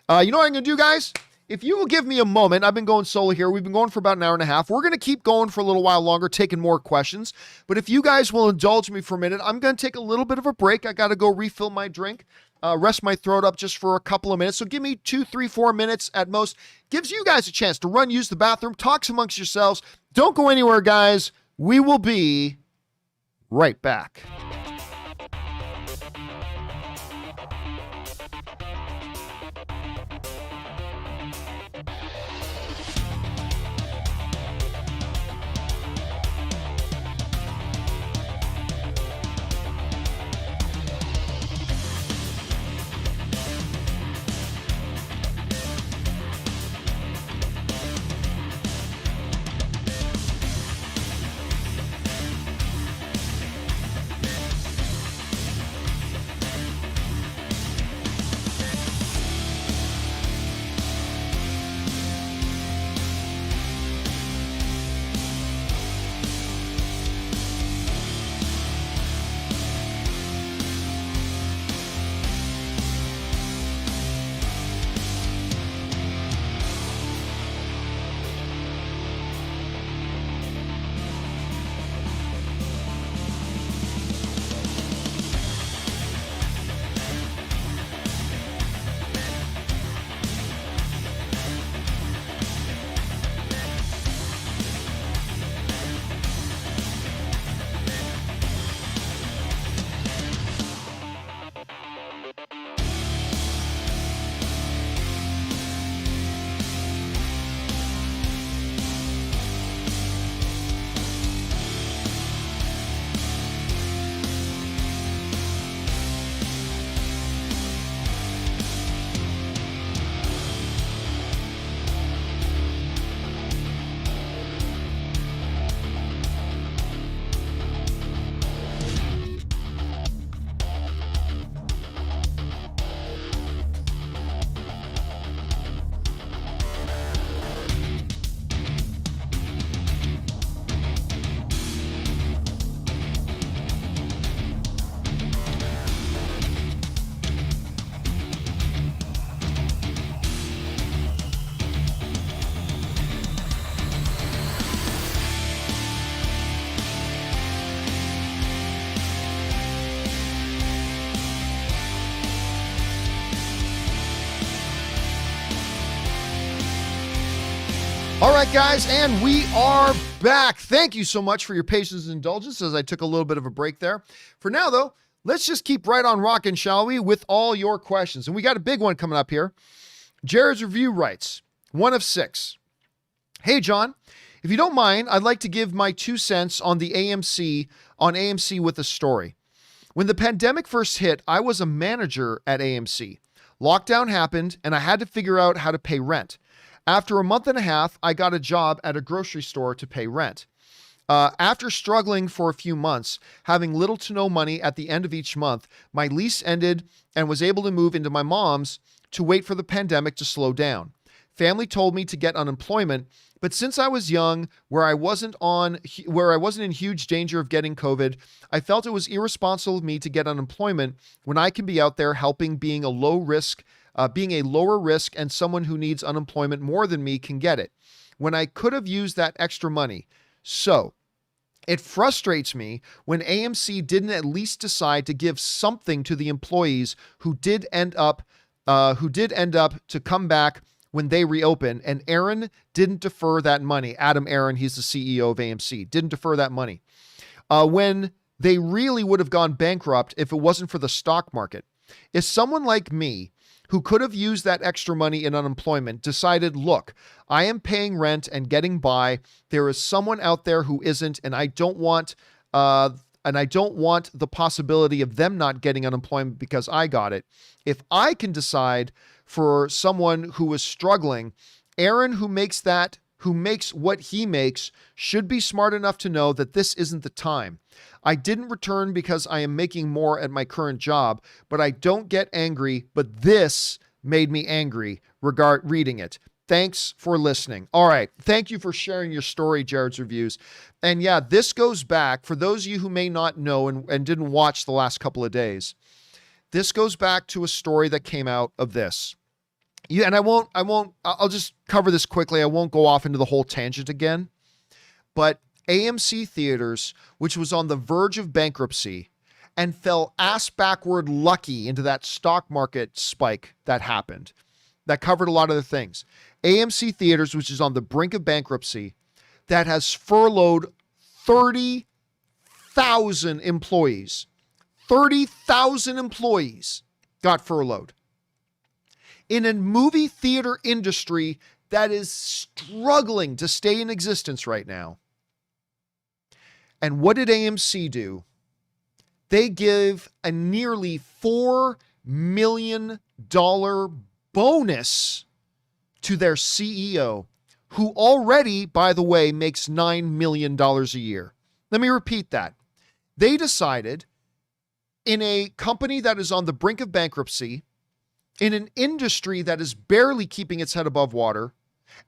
You know what I'm going to do, guys? If you will give me a moment, I've been going solo here. We've been going for about an hour and a half. We're going to keep going for a little while longer, taking more questions. But if you guys will indulge me for a minute, I'm going to take a little bit of a break. I got to go refill my drink, rest my throat up just for a couple of minutes. So give me 2, 3, 4 minutes at most. Gives you guys a chance to run, use the bathroom, talk amongst yourselves. Don't go anywhere, guys. We will be right back. All right, guys, and we are back. Thank you so much for your patience and indulgence as I took a little bit of a break there. For now, though, let's just keep right on rocking, shall we, with all your questions. And we got a big one coming up here. Jared's Review writes, 1 of 6. Hey, John, if you don't mind, I'd like to give my 2 cents on the AMC with a story. When the pandemic first hit, I was a manager at AMC. Lockdown happened, and I had to figure out how to pay rent. After a month and a half, I got a job at a grocery store to pay rent. After struggling for a few months, having little to no money at the end of each month, my lease ended and was able to move into my mom's to wait for the pandemic to slow down. Family told me to get unemployment, but since I was young, where I wasn't in huge danger of getting COVID, I felt it was irresponsible of me to get unemployment when I can be out there helping, being a lower risk and someone who needs unemployment more than me can get it, when I could have used that extra money. So it frustrates me when AMC didn't at least decide to give something to the employees who did end up to come back when they reopen, and Aaron didn't defer that money. Adam Aaron, he's the CEO of AMC, didn't defer that money when they really would have gone bankrupt if it wasn't for the stock market. If someone like me, who could have used that extra money in unemployment, decided, look, I am paying rent and getting by. There is someone out there who isn't, and I don't want the possibility of them not getting unemployment because I got it. If I can decide for someone who is struggling, Aaron, who makes what he makes, should be smart enough to know that this isn't the time. I didn't return because I am making more at my current job, but I don't get angry, but this made me angry reading it. Thanks for listening. All right. Thank you for sharing your story, Jared's Reviews. And yeah, this goes back, for those of you who may not know and didn't watch the last couple of days, this goes back to a story that came out of this. I'll just cover this quickly. I won't go off into the whole tangent again, but AMC Theaters, which was on the verge of bankruptcy and fell ass backward lucky into that stock market spike that happened, that covered a lot of the things. AMC Theaters, which is on the brink of bankruptcy, that has furloughed 30,000 employees. 30,000 employees got furloughed. In a movie theater industry that is struggling to stay in existence right now. And what did AMC do? They give a nearly $4 million bonus to their CEO, who already, by the way, makes $9 million a year. Let me repeat that. They decided, in a company that is on the brink of bankruptcy, in an industry that is barely keeping its head above water,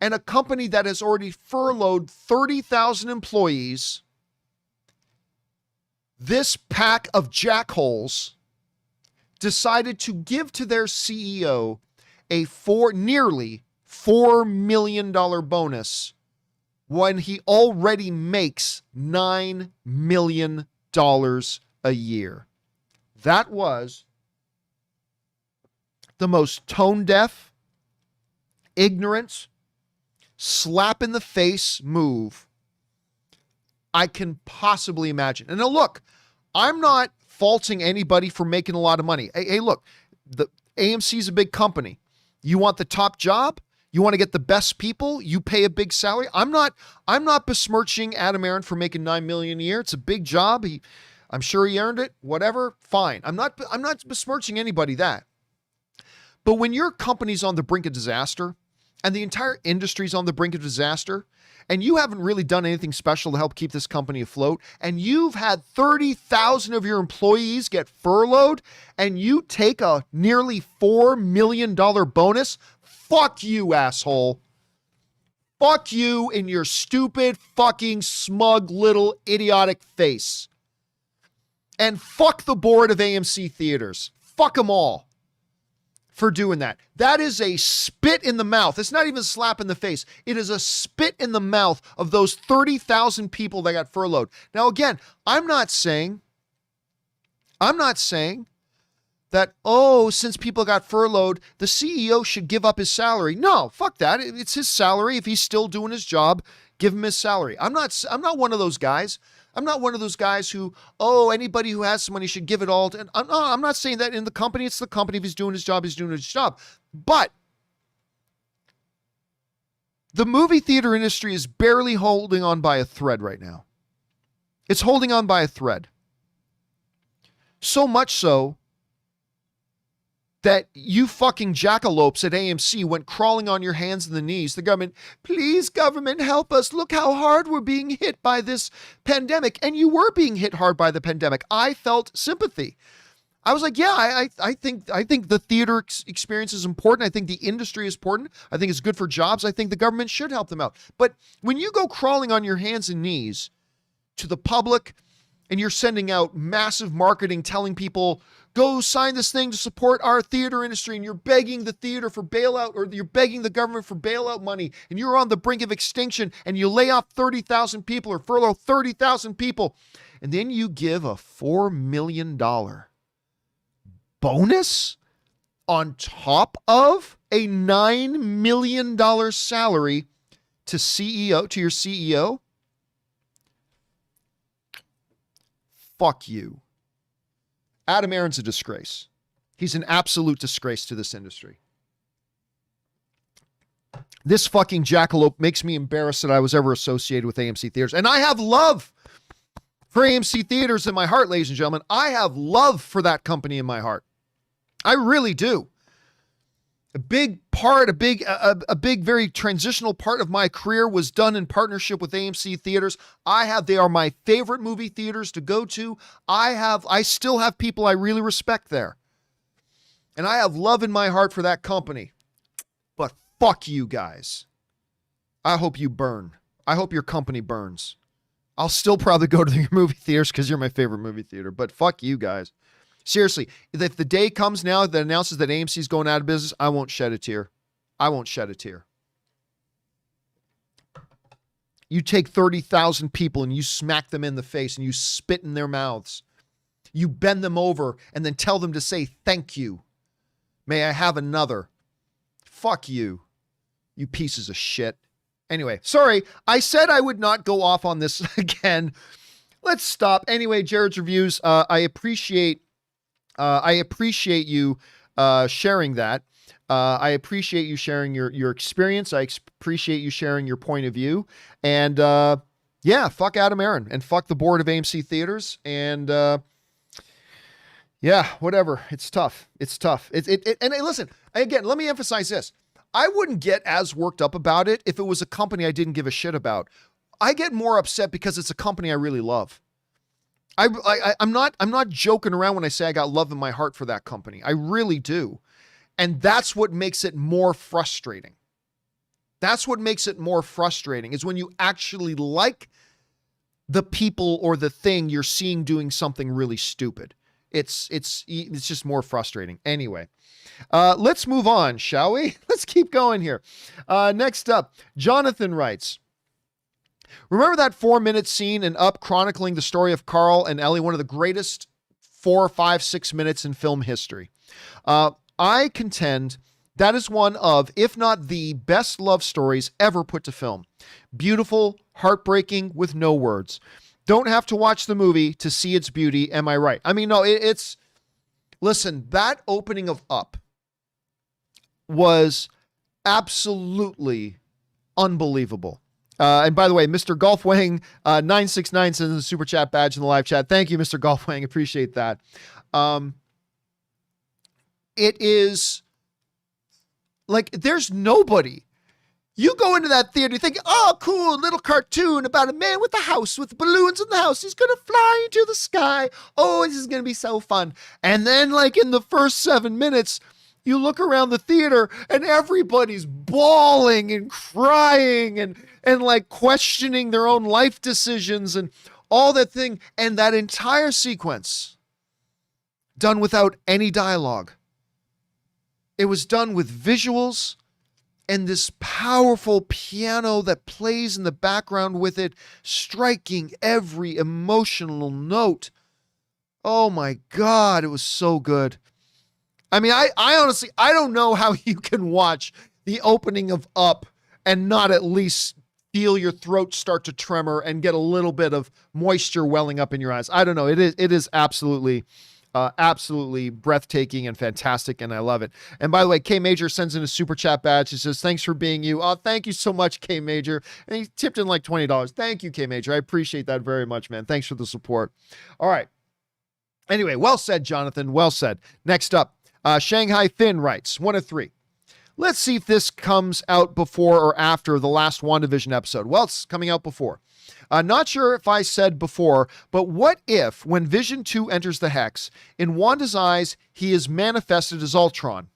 and a company that has already furloughed 30,000 employees, this pack of jackholes decided to give to their CEO a nearly $4 million bonus when he already makes $9 million a year. That was the most tone-deaf, ignorant, slap-in-the-face move I can possibly imagine. And now look, I'm not faulting anybody for making a lot of money. Hey, look, the AMC is a big company. You want the top job? You want to get the best people? You pay a big salary. I'm not besmirching Adam Aaron for making $9 million a year. It's a big job. I'm sure he earned it. Whatever, fine. I'm not besmirching anybody that. But when your company's on the brink of disaster and the entire industry's on the brink of disaster, and you haven't really done anything special to help keep this company afloat, and you've had 30,000 of your employees get furloughed, and you take a nearly $4 million bonus, fuck you, asshole. Fuck you in your stupid, fucking, smug, little, idiotic face. And fuck the board of AMC Theaters. Fuck them all for doing that. That is a spit in the mouth. It's not even a slap in the face. It is a spit in the mouth of those 30,000 people that got furloughed. Now, again, I'm not saying that, since people got furloughed, the CEO should give up his salary. No, fuck that. It's his salary. If he's still doing his job, give him his salary. I'm not one of those guys. I'm not one of those guys who, anybody who has some money should give it all to. I'm not saying that in the company. It's the company. If he's doing his job, he's doing his job. But the movie theater industry is barely holding on by a thread right now. It's holding on by a thread. So much so that you fucking jackalopes at AMC went crawling on your hands and the knees. The government, please, government, help us. Look how hard we're being hit by this pandemic. And you were being hit hard by the pandemic. I felt sympathy. I was like, yeah, I think the theater experience is important. I think the industry is important. I think it's good for jobs. I think the government should help them out. But when you go crawling on your hands and knees to the public and you're sending out massive marketing telling people, go sign this thing to support our theater industry, and you're begging the theater for bailout, or you're begging the government for bailout money, and you're on the brink of extinction, and you lay off 30,000 people or furlough 30,000 people, and then you give a $4 million bonus on top of a $9 million salary to your CEO? Fuck you. Adam Aaron's a disgrace. He's an absolute disgrace to this industry. This fucking jackalope makes me embarrassed that I was ever associated with AMC Theaters. And I have love for AMC Theaters in my heart, ladies and gentlemen. I have love for that company in my heart. I really do. A big, very transitional part of my career was done in partnership with AMC Theaters. They are my favorite movie theaters to go to. I still have people I really respect there. And I have love in my heart for that company. But fuck you guys. I hope you burn. I hope your company burns. I'll still probably go to your movie theaters because you're my favorite movie theater. But fuck you guys. Seriously, if the day comes now that announces that AMC is going out of business, I won't shed a tear. I won't shed a tear. You take 30,000 people and you smack them in the face and you spit in their mouths. You bend them over and then tell them to say thank you. May I have another? Fuck you, you pieces of shit. Anyway, sorry, I said I would not go off on this again. Let's stop. Anyway, Jared's Reviews, I appreciate you sharing that. I appreciate you sharing your experience. I appreciate you sharing your point of view. And yeah, fuck Adam Aaron and fuck the board of AMC Theaters. And yeah, whatever. It's tough. It's tough. And listen, again, let me emphasize this. I wouldn't get as worked up about it if it was a company I didn't give a shit about. I get more upset because it's a company I really love. I'm not joking around when I say I got love in my heart for that company. I really do. And that's what makes it more frustrating. That's what makes it more frustrating is when you actually like the people or the thing you're seeing doing something really stupid. It's just more frustrating. Anyway, let's move on, shall we? Let's keep going here. Next up, Jonathan writes, remember that 4-minute scene in Up chronicling the story of Carl and Ellie, one of the greatest 4, 5, 6 minutes in film history? I contend that is one of, if not the best love stories ever put to film. Beautiful, heartbreaking, with no words. Don't have to watch the movie to see its beauty. Am I right? I mean, no, listen, that opening of Up was absolutely unbelievable. And by the way, Mr. Golfwang 969 sends a super chat badge in the live chat. Thank you, Mr. Golfwang. Appreciate that. It is like there's nobody. You go into that theater, you think, oh, cool, little cartoon about a man with a house with balloons in the house. He's going to fly into the sky. Oh, this is going to be so fun. And then like in the first 7 minutes, you look around the theater and everybody's bawling and crying and like questioning their own life decisions and all that thing. And that entire sequence done without any dialogue. It was done with visuals and this powerful piano that plays in the background with it, striking every emotional note. Oh my God, it was so good. I mean, I honestly, I don't know how you can watch the opening of Up and not at least feel your throat start to tremor and get a little bit of moisture welling up in your eyes. I don't know. It is absolutely breathtaking and fantastic, and I love it. And by the way, K Major sends in a super chat badge. He says, thanks for being you. Oh, thank you so much, K Major. And he tipped in like $20. Thank you, K Major. I appreciate that very much, man. Thanks for the support. All right. Anyway, well said, Jonathan. Well said. Next up, Shanghai Finn writes, 1 of 3. Let's see if this comes out before or after the last WandaVision episode. Well, it's coming out before. Not sure if I said before, but what if when Vision 2 enters the Hex, in Wanda's eyes, he is manifested as Ultron?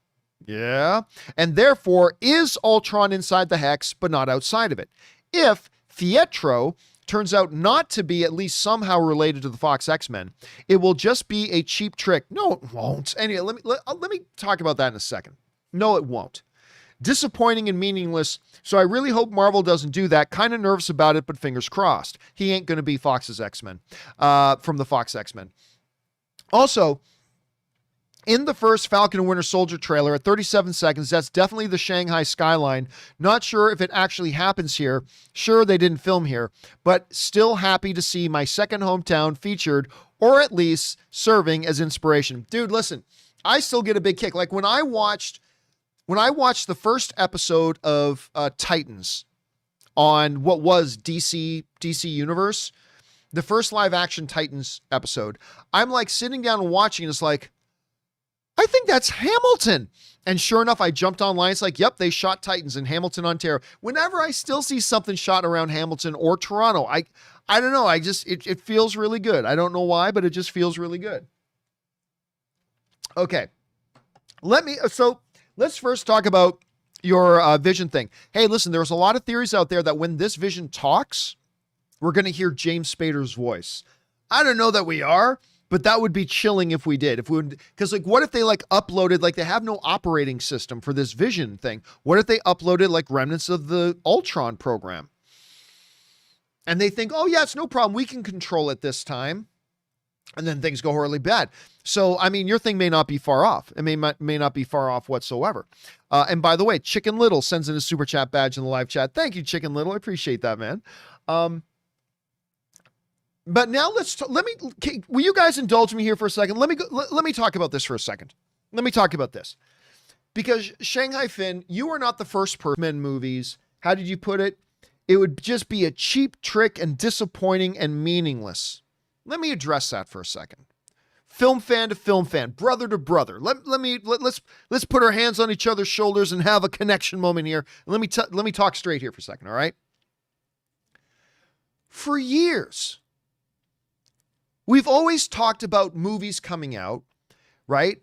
Yeah. And therefore is Ultron inside the Hex, but not outside of it. If Pietro turns out not to be at least somehow related to the Fox X-Men, it will just be a cheap trick. No, it won't. Anyway, let me talk about that in a second. No, it won't. Disappointing and meaningless, so I really hope Marvel doesn't do that. Kind of nervous about it, but fingers crossed. He ain't going to be Fox's X-Men, from the Fox X-Men. Also, in the first Falcon and Winter Soldier trailer at 37 seconds, that's definitely the Shanghai skyline. Not sure if it actually happens here. Sure, they didn't film here, but still happy to see my second hometown featured, or at least serving as inspiration. Dude, listen, I still get a big kick. Like when I watched the first episode of Titans on what was DC Universe, the first live action Titans episode, I'm like sitting down and watching, and it's like, I think that's Hamilton. And sure enough, I jumped online. It's like, yep, they shot Titans in Hamilton, Ontario. Whenever I still see something shot around Hamilton or Toronto, I don't know. It feels really good. I don't know why, but it just feels really good. Okay. Let's first talk about your Vision thing. Hey, listen, there's a lot of theories out there that when this Vision talks, we're going to hear James Spader's voice. I don't know that we are, but that would be chilling if we did. Because like, what if they like uploaded, like they have no operating system for this Vision thing. What if they uploaded like remnants of the Ultron program? And they think, oh yeah, it's no problem. We can control it this time. And then things go horribly bad. So, I mean, your thing may not be far off. It may not be far off whatsoever. And by the way, Chicken Little sends in a super chat badge in the live chat. Thank you, Chicken Little. I appreciate that, man. But now will you guys indulge me here for a second? Let me talk about this for a second. Let me talk about this. Because Shanghai Finn, you are not the first person in movies. How did you put it? It would just be a cheap trick and disappointing and meaningless. Let me address that for a second. Film fan to film fan, brother to brother. Let's put our hands on each other's shoulders and have a connection moment here. Let me talk straight here for a second, all right? For years, we've always talked about movies coming out, right?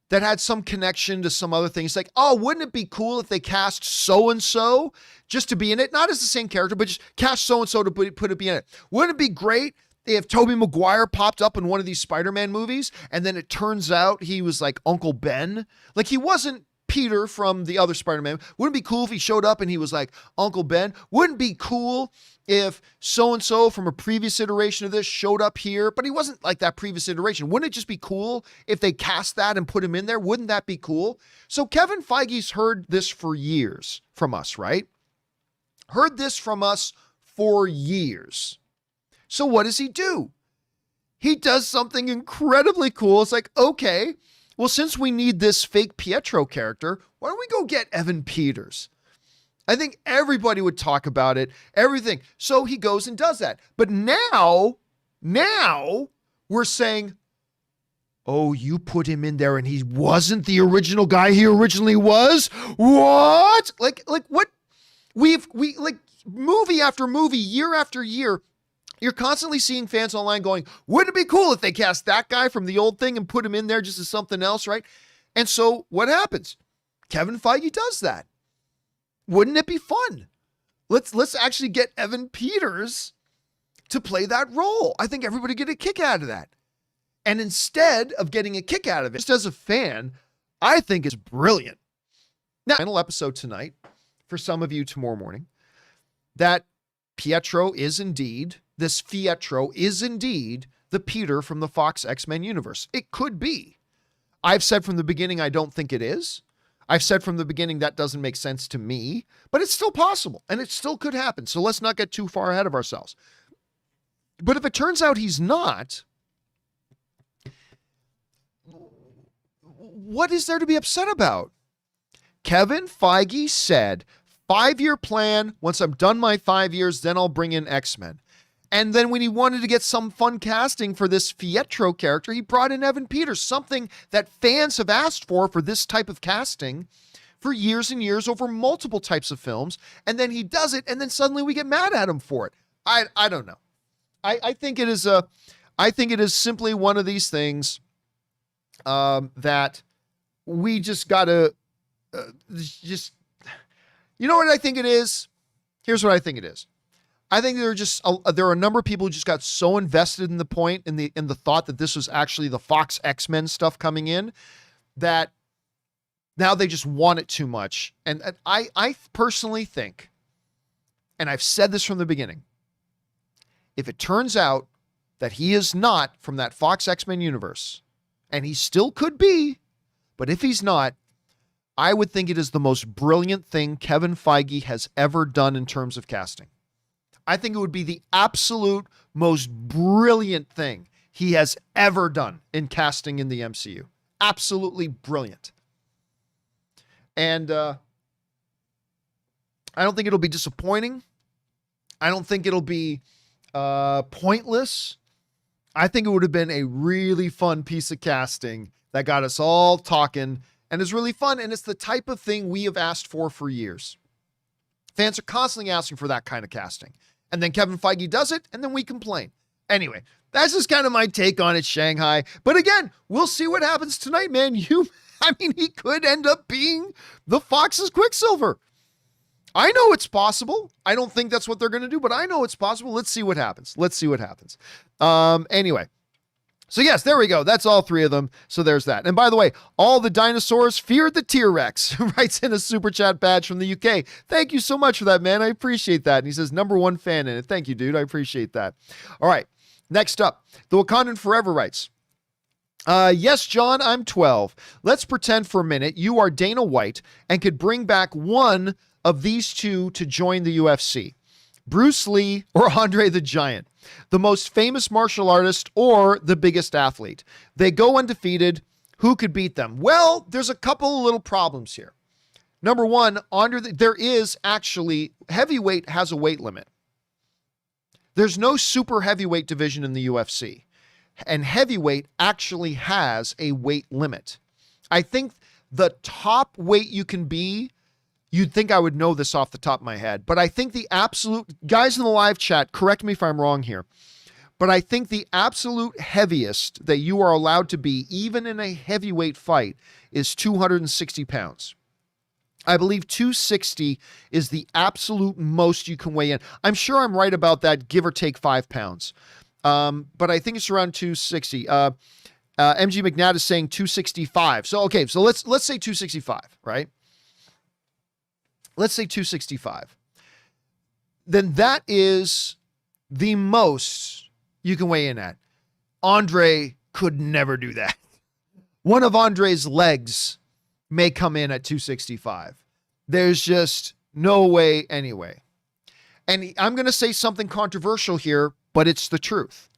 That had some connection to some other things. Like, oh, wouldn't it be cool if they cast so-and-so just to be in it? Not as the same character, but just cast so-and-so to put it be in it. Wouldn't it be great if Tobey Maguire popped up in one of these Spider-Man movies and then it turns out he was like Uncle Ben? Like he wasn't Peter from the other Spider-Man. Wouldn't it be cool if he showed up and he was like Uncle Ben? Wouldn't it be cool if so-and-so from a previous iteration of this showed up here, but he wasn't like that previous iteration? Wouldn't it just be cool if they cast that and put him in there? Wouldn't that be cool? So Kevin Feige's heard this for years from us, right? Heard this from us for years. So what does he do? He does something incredibly cool. It's like, okay, well, since we need this fake Pietro character, why don't we go get Evan Peters? I think everybody would talk about it, everything. So he goes and does that. But now we're saying, oh, you put him in there and he wasn't the original guy he originally was? What? Like what? We like movie after movie, year after year, you're constantly seeing fans online going, wouldn't it be cool if they cast that guy from the old thing and put him in there just as something else, right? And so what happens? Kevin Feige does that. Wouldn't it be fun? Let's actually get Evan Peters to play that role. I think everybody get a kick out of that. And instead of getting a kick out of it, just as a fan, I think it's brilliant. Now, final episode tonight, for some of you tomorrow morning, that Pietro is indeed the Peter from the Fox X-Men universe. It could be. I've said from the beginning, I don't think it is. I've said from the beginning, that doesn't make sense to me, but it's still possible and it still could happen. So let's not get too far ahead of ourselves. But if it turns out he's not, what is there to be upset about? Kevin Feige said, 5-year plan. Once I'm done my 5 years, then I'll bring in X-Men. And then when he wanted to get some fun casting for this Pietro character, he brought in Evan Peters, something that fans have asked for this type of casting for years and years over multiple types of films. And then he does it, and then suddenly we get mad at him for it. I don't know. I think it is simply one of these things that we just gotta you know what I think it is? Here's what I think it is. I think there are a number of people who just got so invested in the point, in the thought that this was actually the Fox X-Men stuff coming in, that now they just want it too much. And I personally think, and I've said this from the beginning, if it turns out that he is not from that Fox X-Men universe, and he still could be, but if he's not, I would think it is the most brilliant thing Kevin Feige has ever done in terms of casting. I think it would be the absolute most brilliant thing he has ever done in casting in the MCU. absolutely brilliant. And I don't think it'll be disappointing. I don't think it'll be pointless. I think it would have been a really fun piece of casting that got us all talking and is really fun. And it's the type of thing we have asked for years. Fans are constantly asking for that kind of casting. And then Kevin Feige does it, and then we complain. Anyway, that's just kind of my take on it, Shanghai. But again, we'll see what happens tonight, man. He could end up being the Fox's Quicksilver. I know it's possible. I don't think that's what they're going to do, but I know it's possible. Let's see what happens. Anyway. So yes, there we go. That's all three of them. So there's that. And by the way, all the dinosaurs feared the T-Rex. Writes in a super chat badge from the UK. Thank you so much for that, man. I appreciate that. And he says, #1 fan in it. Thank you, dude. I appreciate that. All right. Next up, the Wakandan Forever writes, yes, John, I'm 12. Let's pretend for a minute you are Dana White and could bring back one of these two to join the UFC. Bruce Lee or Andre the Giant, the most famous martial artist or the biggest athlete. They go undefeated. Who could beat them? Well, there's a couple of little problems here. Number one, there is actually, heavyweight has a weight limit. There's no super heavyweight division in the UFC. And heavyweight actually has a weight limit. I think the top weight you can be, you'd think I would know this off the top of my head, but I think the absolute, guys in the live chat, correct me if I'm wrong here, but I think the absolute heaviest that you are allowed to be, even in a heavyweight fight, is 260 pounds. I believe 260 is the absolute most you can weigh in. I'm sure I'm right about that, give or take 5 pounds. But I think it's around 260. MG McNabb is saying 265. So, okay, so let's say 265, right? Let's say 265. Then that is the most you can weigh in at. Andre could never do that. One of Andre's legs may come in at 265. There's just no way anyway. And I'm going to say something controversial here, but it's the truth.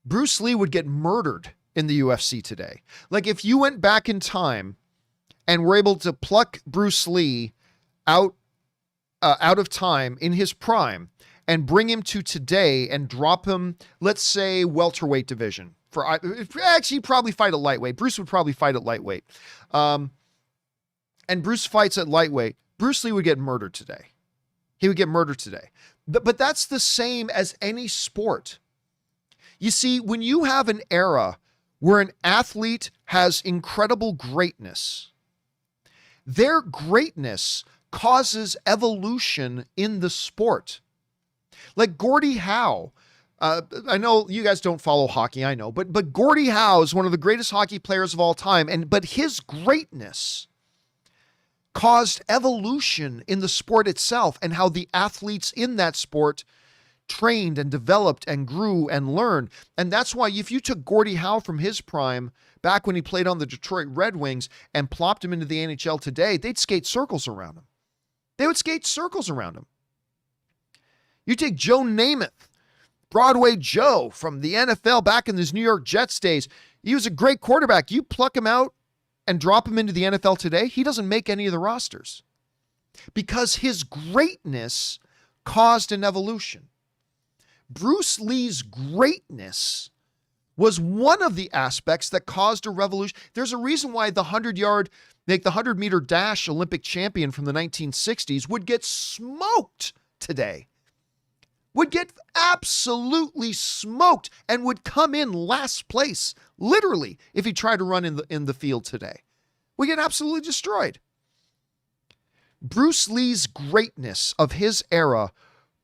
Bruce Lee would get murdered in the UFC today. Like if you went back in time and were able to pluck Bruce Lee out of time in his prime and bring him to today and drop him, let's say, welterweight division. Actually, probably fight at lightweight. Bruce would probably fight at lightweight. And Bruce fights at lightweight. Bruce Lee would get murdered today. He would get murdered today. But that's the same as any sport. You see, when you have an era where an athlete has incredible greatness, their greatness causes evolution in the sport. Like Gordie Howe. I know you guys don't follow hockey, I know, but Gordie Howe is one of the greatest hockey players of all time. But his greatness caused evolution in the sport itself and how the athletes in that sport trained and developed and grew and learned. And that's why if you took Gordie Howe from his prime back when he played on the Detroit Red Wings and plopped him into the NHL today, they'd skate circles around him. They would skate circles around him. You take Joe Namath, Broadway Joe from the NFL back in his New York Jets days. He was a great quarterback. You pluck him out and drop him into the NFL today, he doesn't make any of the rosters because his greatness caused an evolution. Bruce Lee's greatness was one of the aspects that caused a revolution. There's a reason why the 100-meter dash Olympic champion from the 1960s would get smoked today. Would get absolutely smoked and would come in last place, literally, if he tried to run in the field today. We get absolutely destroyed. Bruce Lee's greatness of his era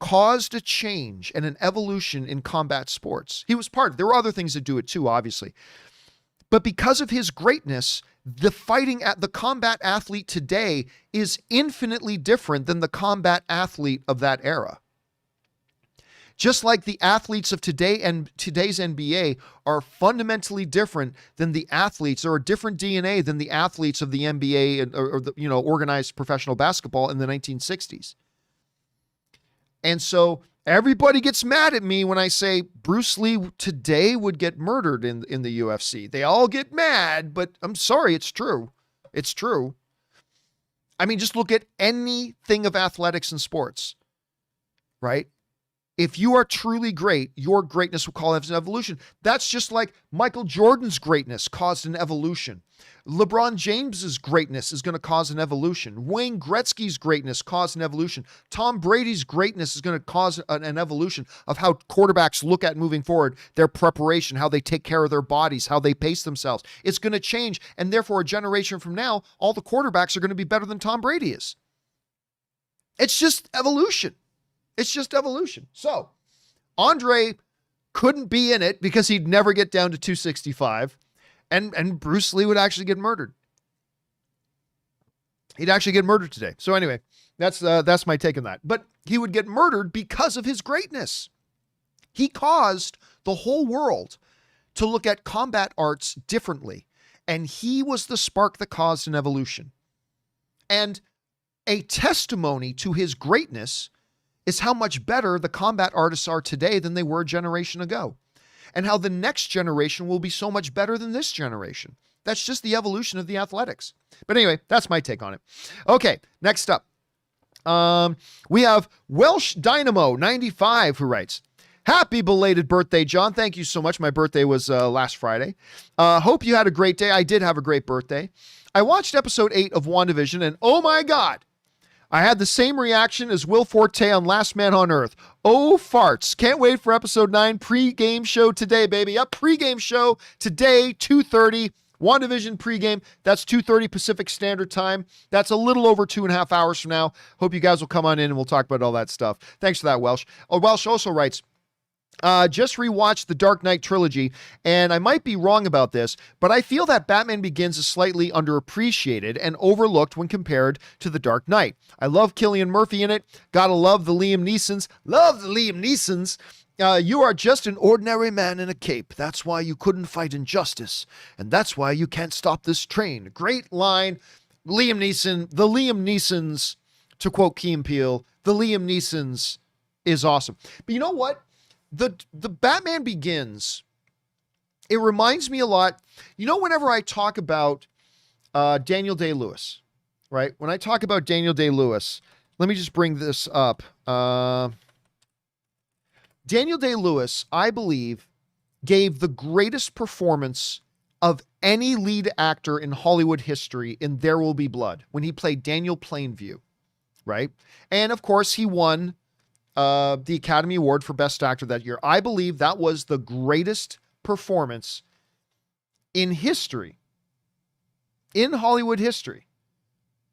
caused a change and an evolution in combat sports. He was part of it. There were other things that do it too, obviously. But because of his greatness, the combat athlete today is infinitely different than the combat athlete of that era. Just like the athletes of today and today's NBA are fundamentally different than the athletes, or a different DNA than the athletes of the NBA or the organized professional basketball in the 1960s. And so everybody gets mad at me when I say Bruce Lee today would get murdered in the UFC. They all get mad, but I'm sorry, it's true. It's true. I mean, just look at anything of athletics and sports, right? If you are truly great, your greatness will cause an evolution. That's just like Michael Jordan's greatness caused an evolution. LeBron James's greatness is going to cause an evolution. Wayne Gretzky's greatness caused an evolution. Tom Brady's greatness is going to cause an evolution of how quarterbacks look at moving forward, their preparation, how they take care of their bodies, how they pace themselves. It's going to change, and therefore a generation from now, all the quarterbacks are going to be better than Tom Brady is. It's just evolution. It's just evolution. So, Andre couldn't be in it because he'd never get down to 265, and Bruce Lee would actually get murdered. He'd actually get murdered today. So anyway, that's my take on that. But he would get murdered because of his greatness. He caused the whole world to look at combat arts differently, and he was the spark that caused an evolution. And a testimony to his greatness is how much better the combat artists are today than they were a generation ago, and how the next generation will be so much better than this generation. That's just the evolution of the athletics. But anyway, that's my take on it. Okay, next up. We have Welsh Dynamo 95 who writes, happy belated birthday, John. Thank you so much. My birthday was last Friday. Hope you had a great day. I did have a great birthday. I watched episode 8 of WandaVision, and oh my God, I had the same reaction as Will Forte on Last Man on Earth. Oh, farts. Can't wait for episode 9 pre-game show today, baby. Yep, pre-game show today, 2:30. WandaVision pregame. That's 2:30 Pacific Standard Time. That's a little over 2.5 hours from now. Hope you guys will come on in and we'll talk about all that stuff. Thanks for that, Welsh. Oh, Welsh also writes, just rewatched the Dark Knight trilogy, and I might be wrong about this, but I feel that Batman Begins is slightly underappreciated and overlooked when compared to the Dark Knight. I love Cillian Murphy in it. Gotta love the Liam Neesons. Love the Liam Neesons. You are just an ordinary man in a cape. That's why you couldn't fight injustice, and that's why you can't stop this train. Great line. Liam Neeson, the Liam Neesons, to quote Key and Peele, the Liam Neesons is awesome. But you know what? The Batman Begins, it reminds me a lot. You know, whenever I talk about Daniel Day-Lewis, right? When I talk about Daniel Day-Lewis, let me just bring this up. Daniel Day-Lewis, I believe, gave the greatest performance of any lead actor in Hollywood history in There Will Be Blood when he played Daniel Plainview, right? And of course, he won the Academy Award for Best Actor that year. I believe that was the greatest performance in history, in Hollywood history.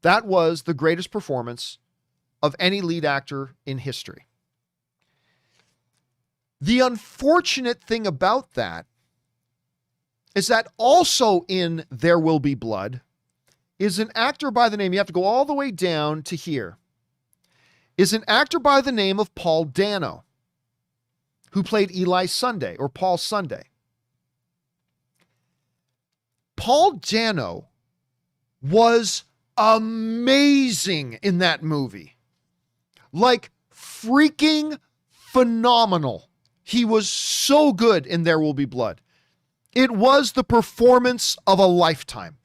That was the greatest performance of any lead actor in history. The unfortunate thing about that is that also in There Will Be Blood is an actor by the name, you have to go all the way down to here, is an actor by the name of Paul Dano, who played Eli Sunday, or Paul Sunday. Paul Dano was amazing in that movie. Like, freaking phenomenal. He was so good in There Will Be Blood. It was the performance of a lifetime.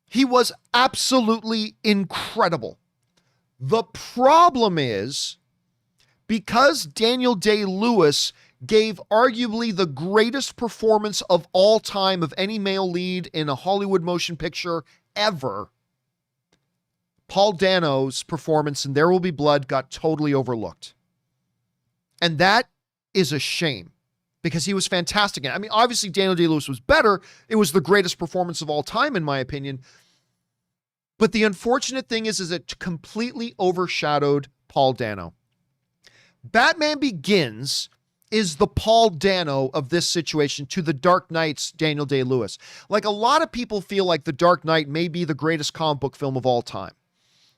He was absolutely incredible. The problem is, because Daniel Day-Lewis gave arguably the greatest performance of all time of any male lead in a Hollywood motion picture ever, Paul Dano's performance in There Will Be Blood got totally overlooked. And that is a shame, because he was fantastic. I mean, obviously Daniel Day-Lewis was better. It was the greatest performance of all time, in my opinion. But the unfortunate thing is it completely overshadowed Paul Dano. Batman Begins is the Paul Dano of this situation to the Dark Knight's Daniel Day-Lewis. Like, a lot of people feel like the Dark Knight may be the greatest comic book film of all time.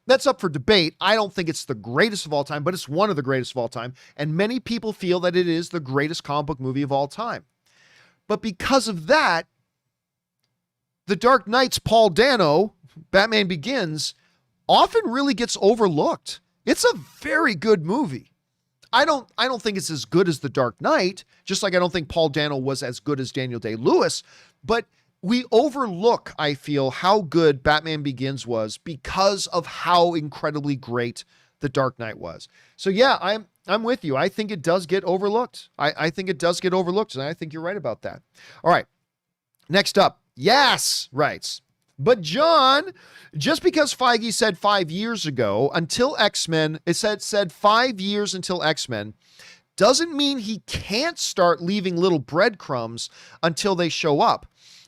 That's up for debate. I don't think it's the greatest of all time, but it's one of the greatest of all time. And many people feel that it is the greatest comic book movie of all time. But because of that, the Dark Knight's Paul Dano, Batman Begins, often really gets overlooked. It's a very good movie. I don't think it's as good as The Dark Knight, just like I don't think Paul Dano was as good as Daniel Day-Lewis, but we overlook, I feel, how good Batman Begins was because of how incredibly great The Dark Knight was. So yeah, I'm with you. I think it does get overlooked. I think it does get overlooked, and I think you're right about that. All right. Next up, Yes writes, but John, just because Feige said 5 years ago until X-Men, it said 5 years until X-Men, doesn't mean he can't start leaving little breadcrumbs until they show up.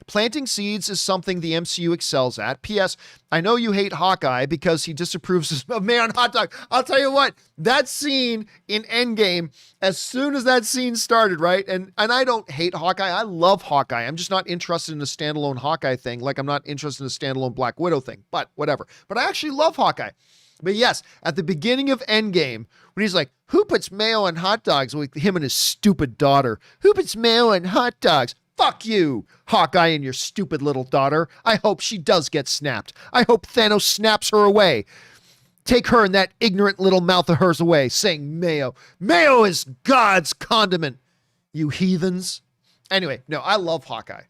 Planting seeds is something the MCU excels at. P.S. I know you hate Hawkeye because he disapproves of man on hot dog. I'll tell you what, that scene in Endgame, as soon as that scene started, right? And I don't hate Hawkeye. I love Hawkeye. I'm just not interested in a standalone Hawkeye thing, like I'm not interested in a standalone Black Widow thing, but whatever. But I actually love Hawkeye. But yes, at the beginning of Endgame, when he's like, who puts mayo on hot dogs? With him and his stupid daughter. Who puts mayo on hot dogs? Fuck you, Hawkeye and your stupid little daughter. I hope she does get snapped. I hope Thanos snaps her away. Take her and that ignorant little mouth of hers away, saying mayo. Mayo is God's condiment, you heathens. Anyway, no, I love Hawkeye.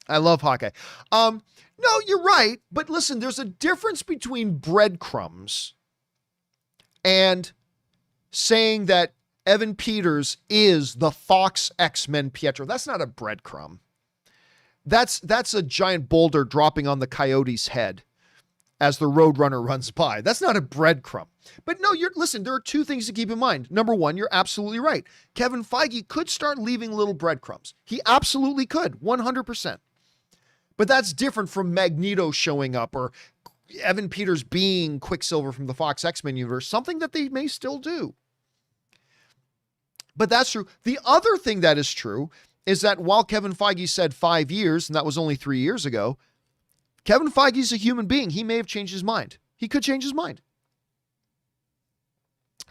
I love Hawkeye. No, you're right. But listen, there's a difference between breadcrumbs and saying that Evan Peters is the Fox X-Men Pietro. That's not a breadcrumb. That's a giant boulder dropping on the Coyote's head as the Roadrunner runs by. That's not a breadcrumb. But no, listen, there are two things to keep in mind. Number one, you're absolutely right. Kevin Feige could start leaving little breadcrumbs. He absolutely could, 100%. But that's different from Magneto showing up or Evan Peters being Quicksilver from the Fox X-Men universe, something that they may still do. But that's true. The other thing that is true is that while Kevin Feige said 5 years, and that was only 3 years ago, Kevin Feige's a human being. He may have changed his mind. He could change his mind.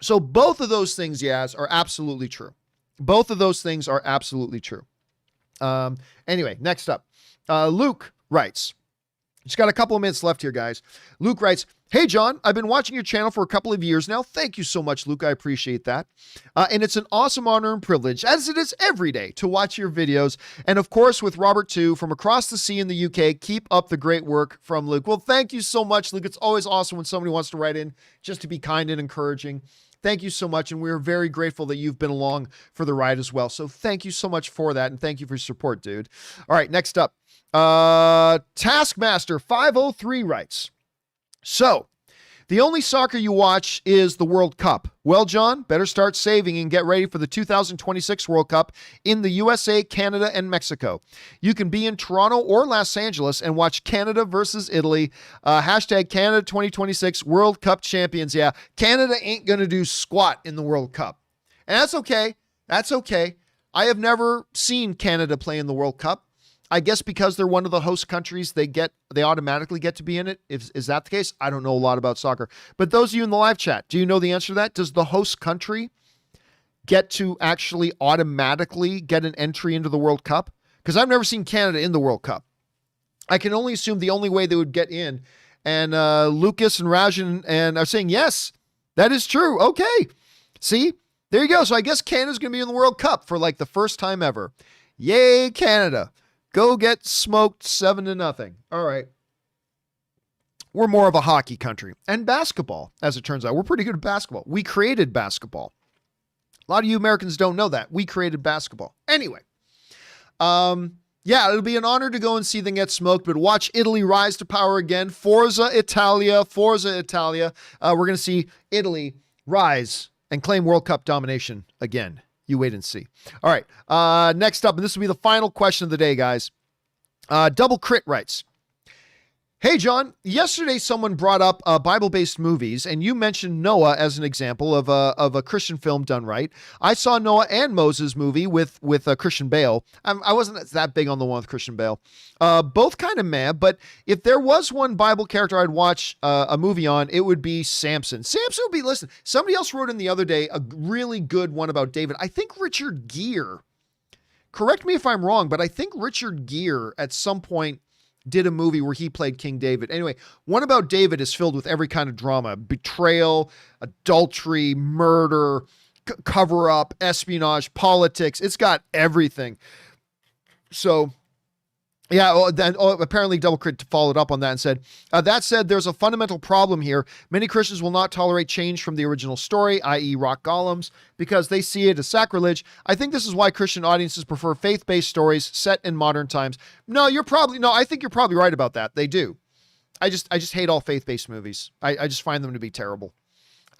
So both of those things, Yaz, are absolutely true. Both of those things are absolutely true. Anyway, next up, Luke writes, just got a couple of minutes left here, guys. Luke writes, hey, John, I've been watching your channel for a couple of years now. Thank you so much, Luke. I appreciate that. And it's an awesome honor and privilege, as it is every day, to watch your videos. And of course, with Robert too, from across the sea in the UK, keep up the great work from Luke. Well, thank you so much, Luke. It's always awesome when somebody wants to write in just to be kind and encouraging. Thank you so much. And we're very grateful that you've been along for the ride as well. So thank you so much for that. And thank you for your support, dude. All right, next up. Taskmaster 503 writes, so the only soccer you watch is the World Cup. Well, John, better start saving and get ready for the 2026 World Cup in the USA, Canada, and Mexico. You can be in Toronto or Los Angeles and watch Canada versus Italy. Hashtag Canada 2026 World Cup champions. Yeah, Canada ain't going to do squat in the World Cup. And that's okay. That's okay. I have never seen Canada play in the World Cup. I guess because they're one of the host countries, they automatically get to be in it. Is that the case? I don't know a lot about soccer. But those of you in the live chat, do you know the answer to that? Does the host country get to actually automatically get an entry into the World Cup? Because I've never seen Canada in the World Cup. I can only assume the only way they would get in. And Lucas and Rajan and are saying, yes, that is true. Okay. See? There you go. So I guess Canada's going to be in the World Cup for like the first time ever. Yay, Canada. Go get smoked 7-0. All right. We're more of a hockey country. And basketball, as it turns out. We're pretty good at basketball. We created basketball. A lot of you Americans don't know that. We created basketball. Anyway. Yeah, it'll be an honor to go and see them get smoked, but watch Italy rise to power again. Forza Italia, Forza Italia. We're going to see Italy rise and claim World Cup domination again. You wait and see. All right. Next up, and this will be the final question of the day, guys. Double Crit writes, hey, John, yesterday someone brought up Bible-based movies, and you mentioned Noah as an example of a Christian film done right. I saw Noah and Moses movie with Christian Bale. I wasn't that big on the one with Christian Bale. Both kind of meh, but if there was one Bible character I'd watch a movie on, it would be Samson. Samson would be, listen, somebody else wrote in the other day a really good one about David. I think Richard Gere, correct me if I'm wrong, but I think Richard Gere at some point did a movie where he played King David. Anyway, One About David is filled with every kind of drama: betrayal, adultery, murder, cover up, espionage, politics. It's got everything. So, yeah, then apparently Double Crit followed up on that and said, that said, there's a fundamental problem here. Many Christians will not tolerate change from the original story, i.e. rock golems, because they see it as sacrilege. I think this is why Christian audiences prefer faith-based stories set in modern times. No, I think you're probably right about that. They do. I just hate all faith-based movies. I just find them to be terrible.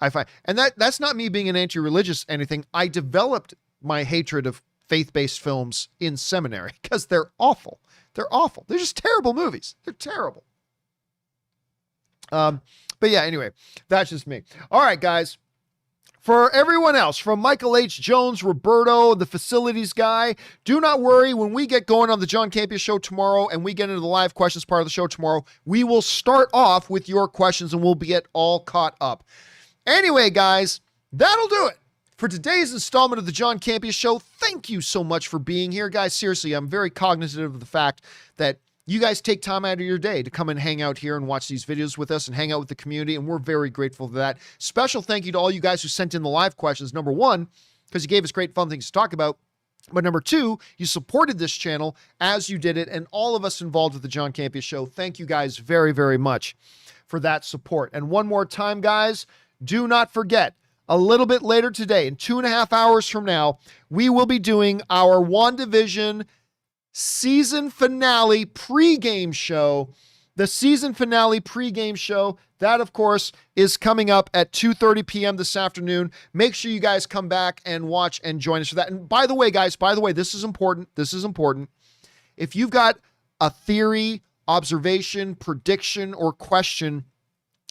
And that's not me being an anti-religious anything. I developed my hatred of faith-based films in seminary because they're awful. They're awful. They're just terrible movies. They're terrible. But yeah, anyway, that's just me. All right, guys. For everyone else, from Michael H. Jones, Roberto, the facilities guy, do not worry. When we get going on the John Campea Show tomorrow and we get into the live questions part of the show tomorrow, we will start off with your questions and we'll get all caught up. Anyway, guys, that'll do it for today's installment of the John Campea Show. Thank you so much for being here, guys. Seriously, I'm very cognizant of the fact that you guys take time out of your day to come and hang out here and watch these videos with us and hang out with the community, and we're very grateful for that. Special thank you to all you guys who sent in the live questions. Number one, because you gave us great fun things to talk about. But number two, you supported this channel as you did it, and all of us involved with the John Campea Show. Thank you guys very, very much for that support. And one more time, guys, do not forget, a little bit later today, in 2.5 hours from now, we will be doing our WandaVision season finale pregame show. The season finale pregame show, that of course is coming up at 2:30 p.m. this afternoon. Make sure you guys come back and watch and join us for that. And by the way, guys, this is important. This is important. If you've got a theory, observation, prediction, or question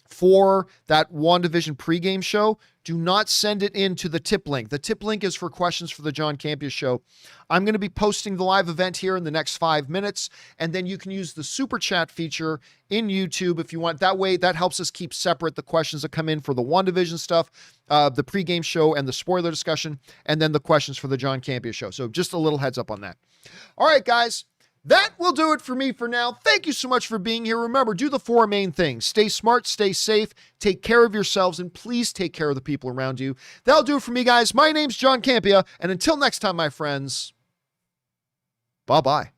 for that WandaVision pregame show, do not send it in to the tip link. The tip link is for questions for the John Campea Show. I'm going to be posting the live event here in the next 5 minutes, and then you can use the super chat feature in YouTube if you want. That way, that helps us keep separate the questions that come in for the WandaVision stuff, the pregame show and the spoiler discussion, and then the questions for the John Campea Show. So just a little heads up on that. All right, guys. That will do it for me for now. Thank you so much for being here. Remember, do the 4 main things. Stay smart, stay safe, take care of yourselves, and please take care of the people around you. That'll do it for me, guys. My name's John Campea, and until next time, my friends, bye-bye.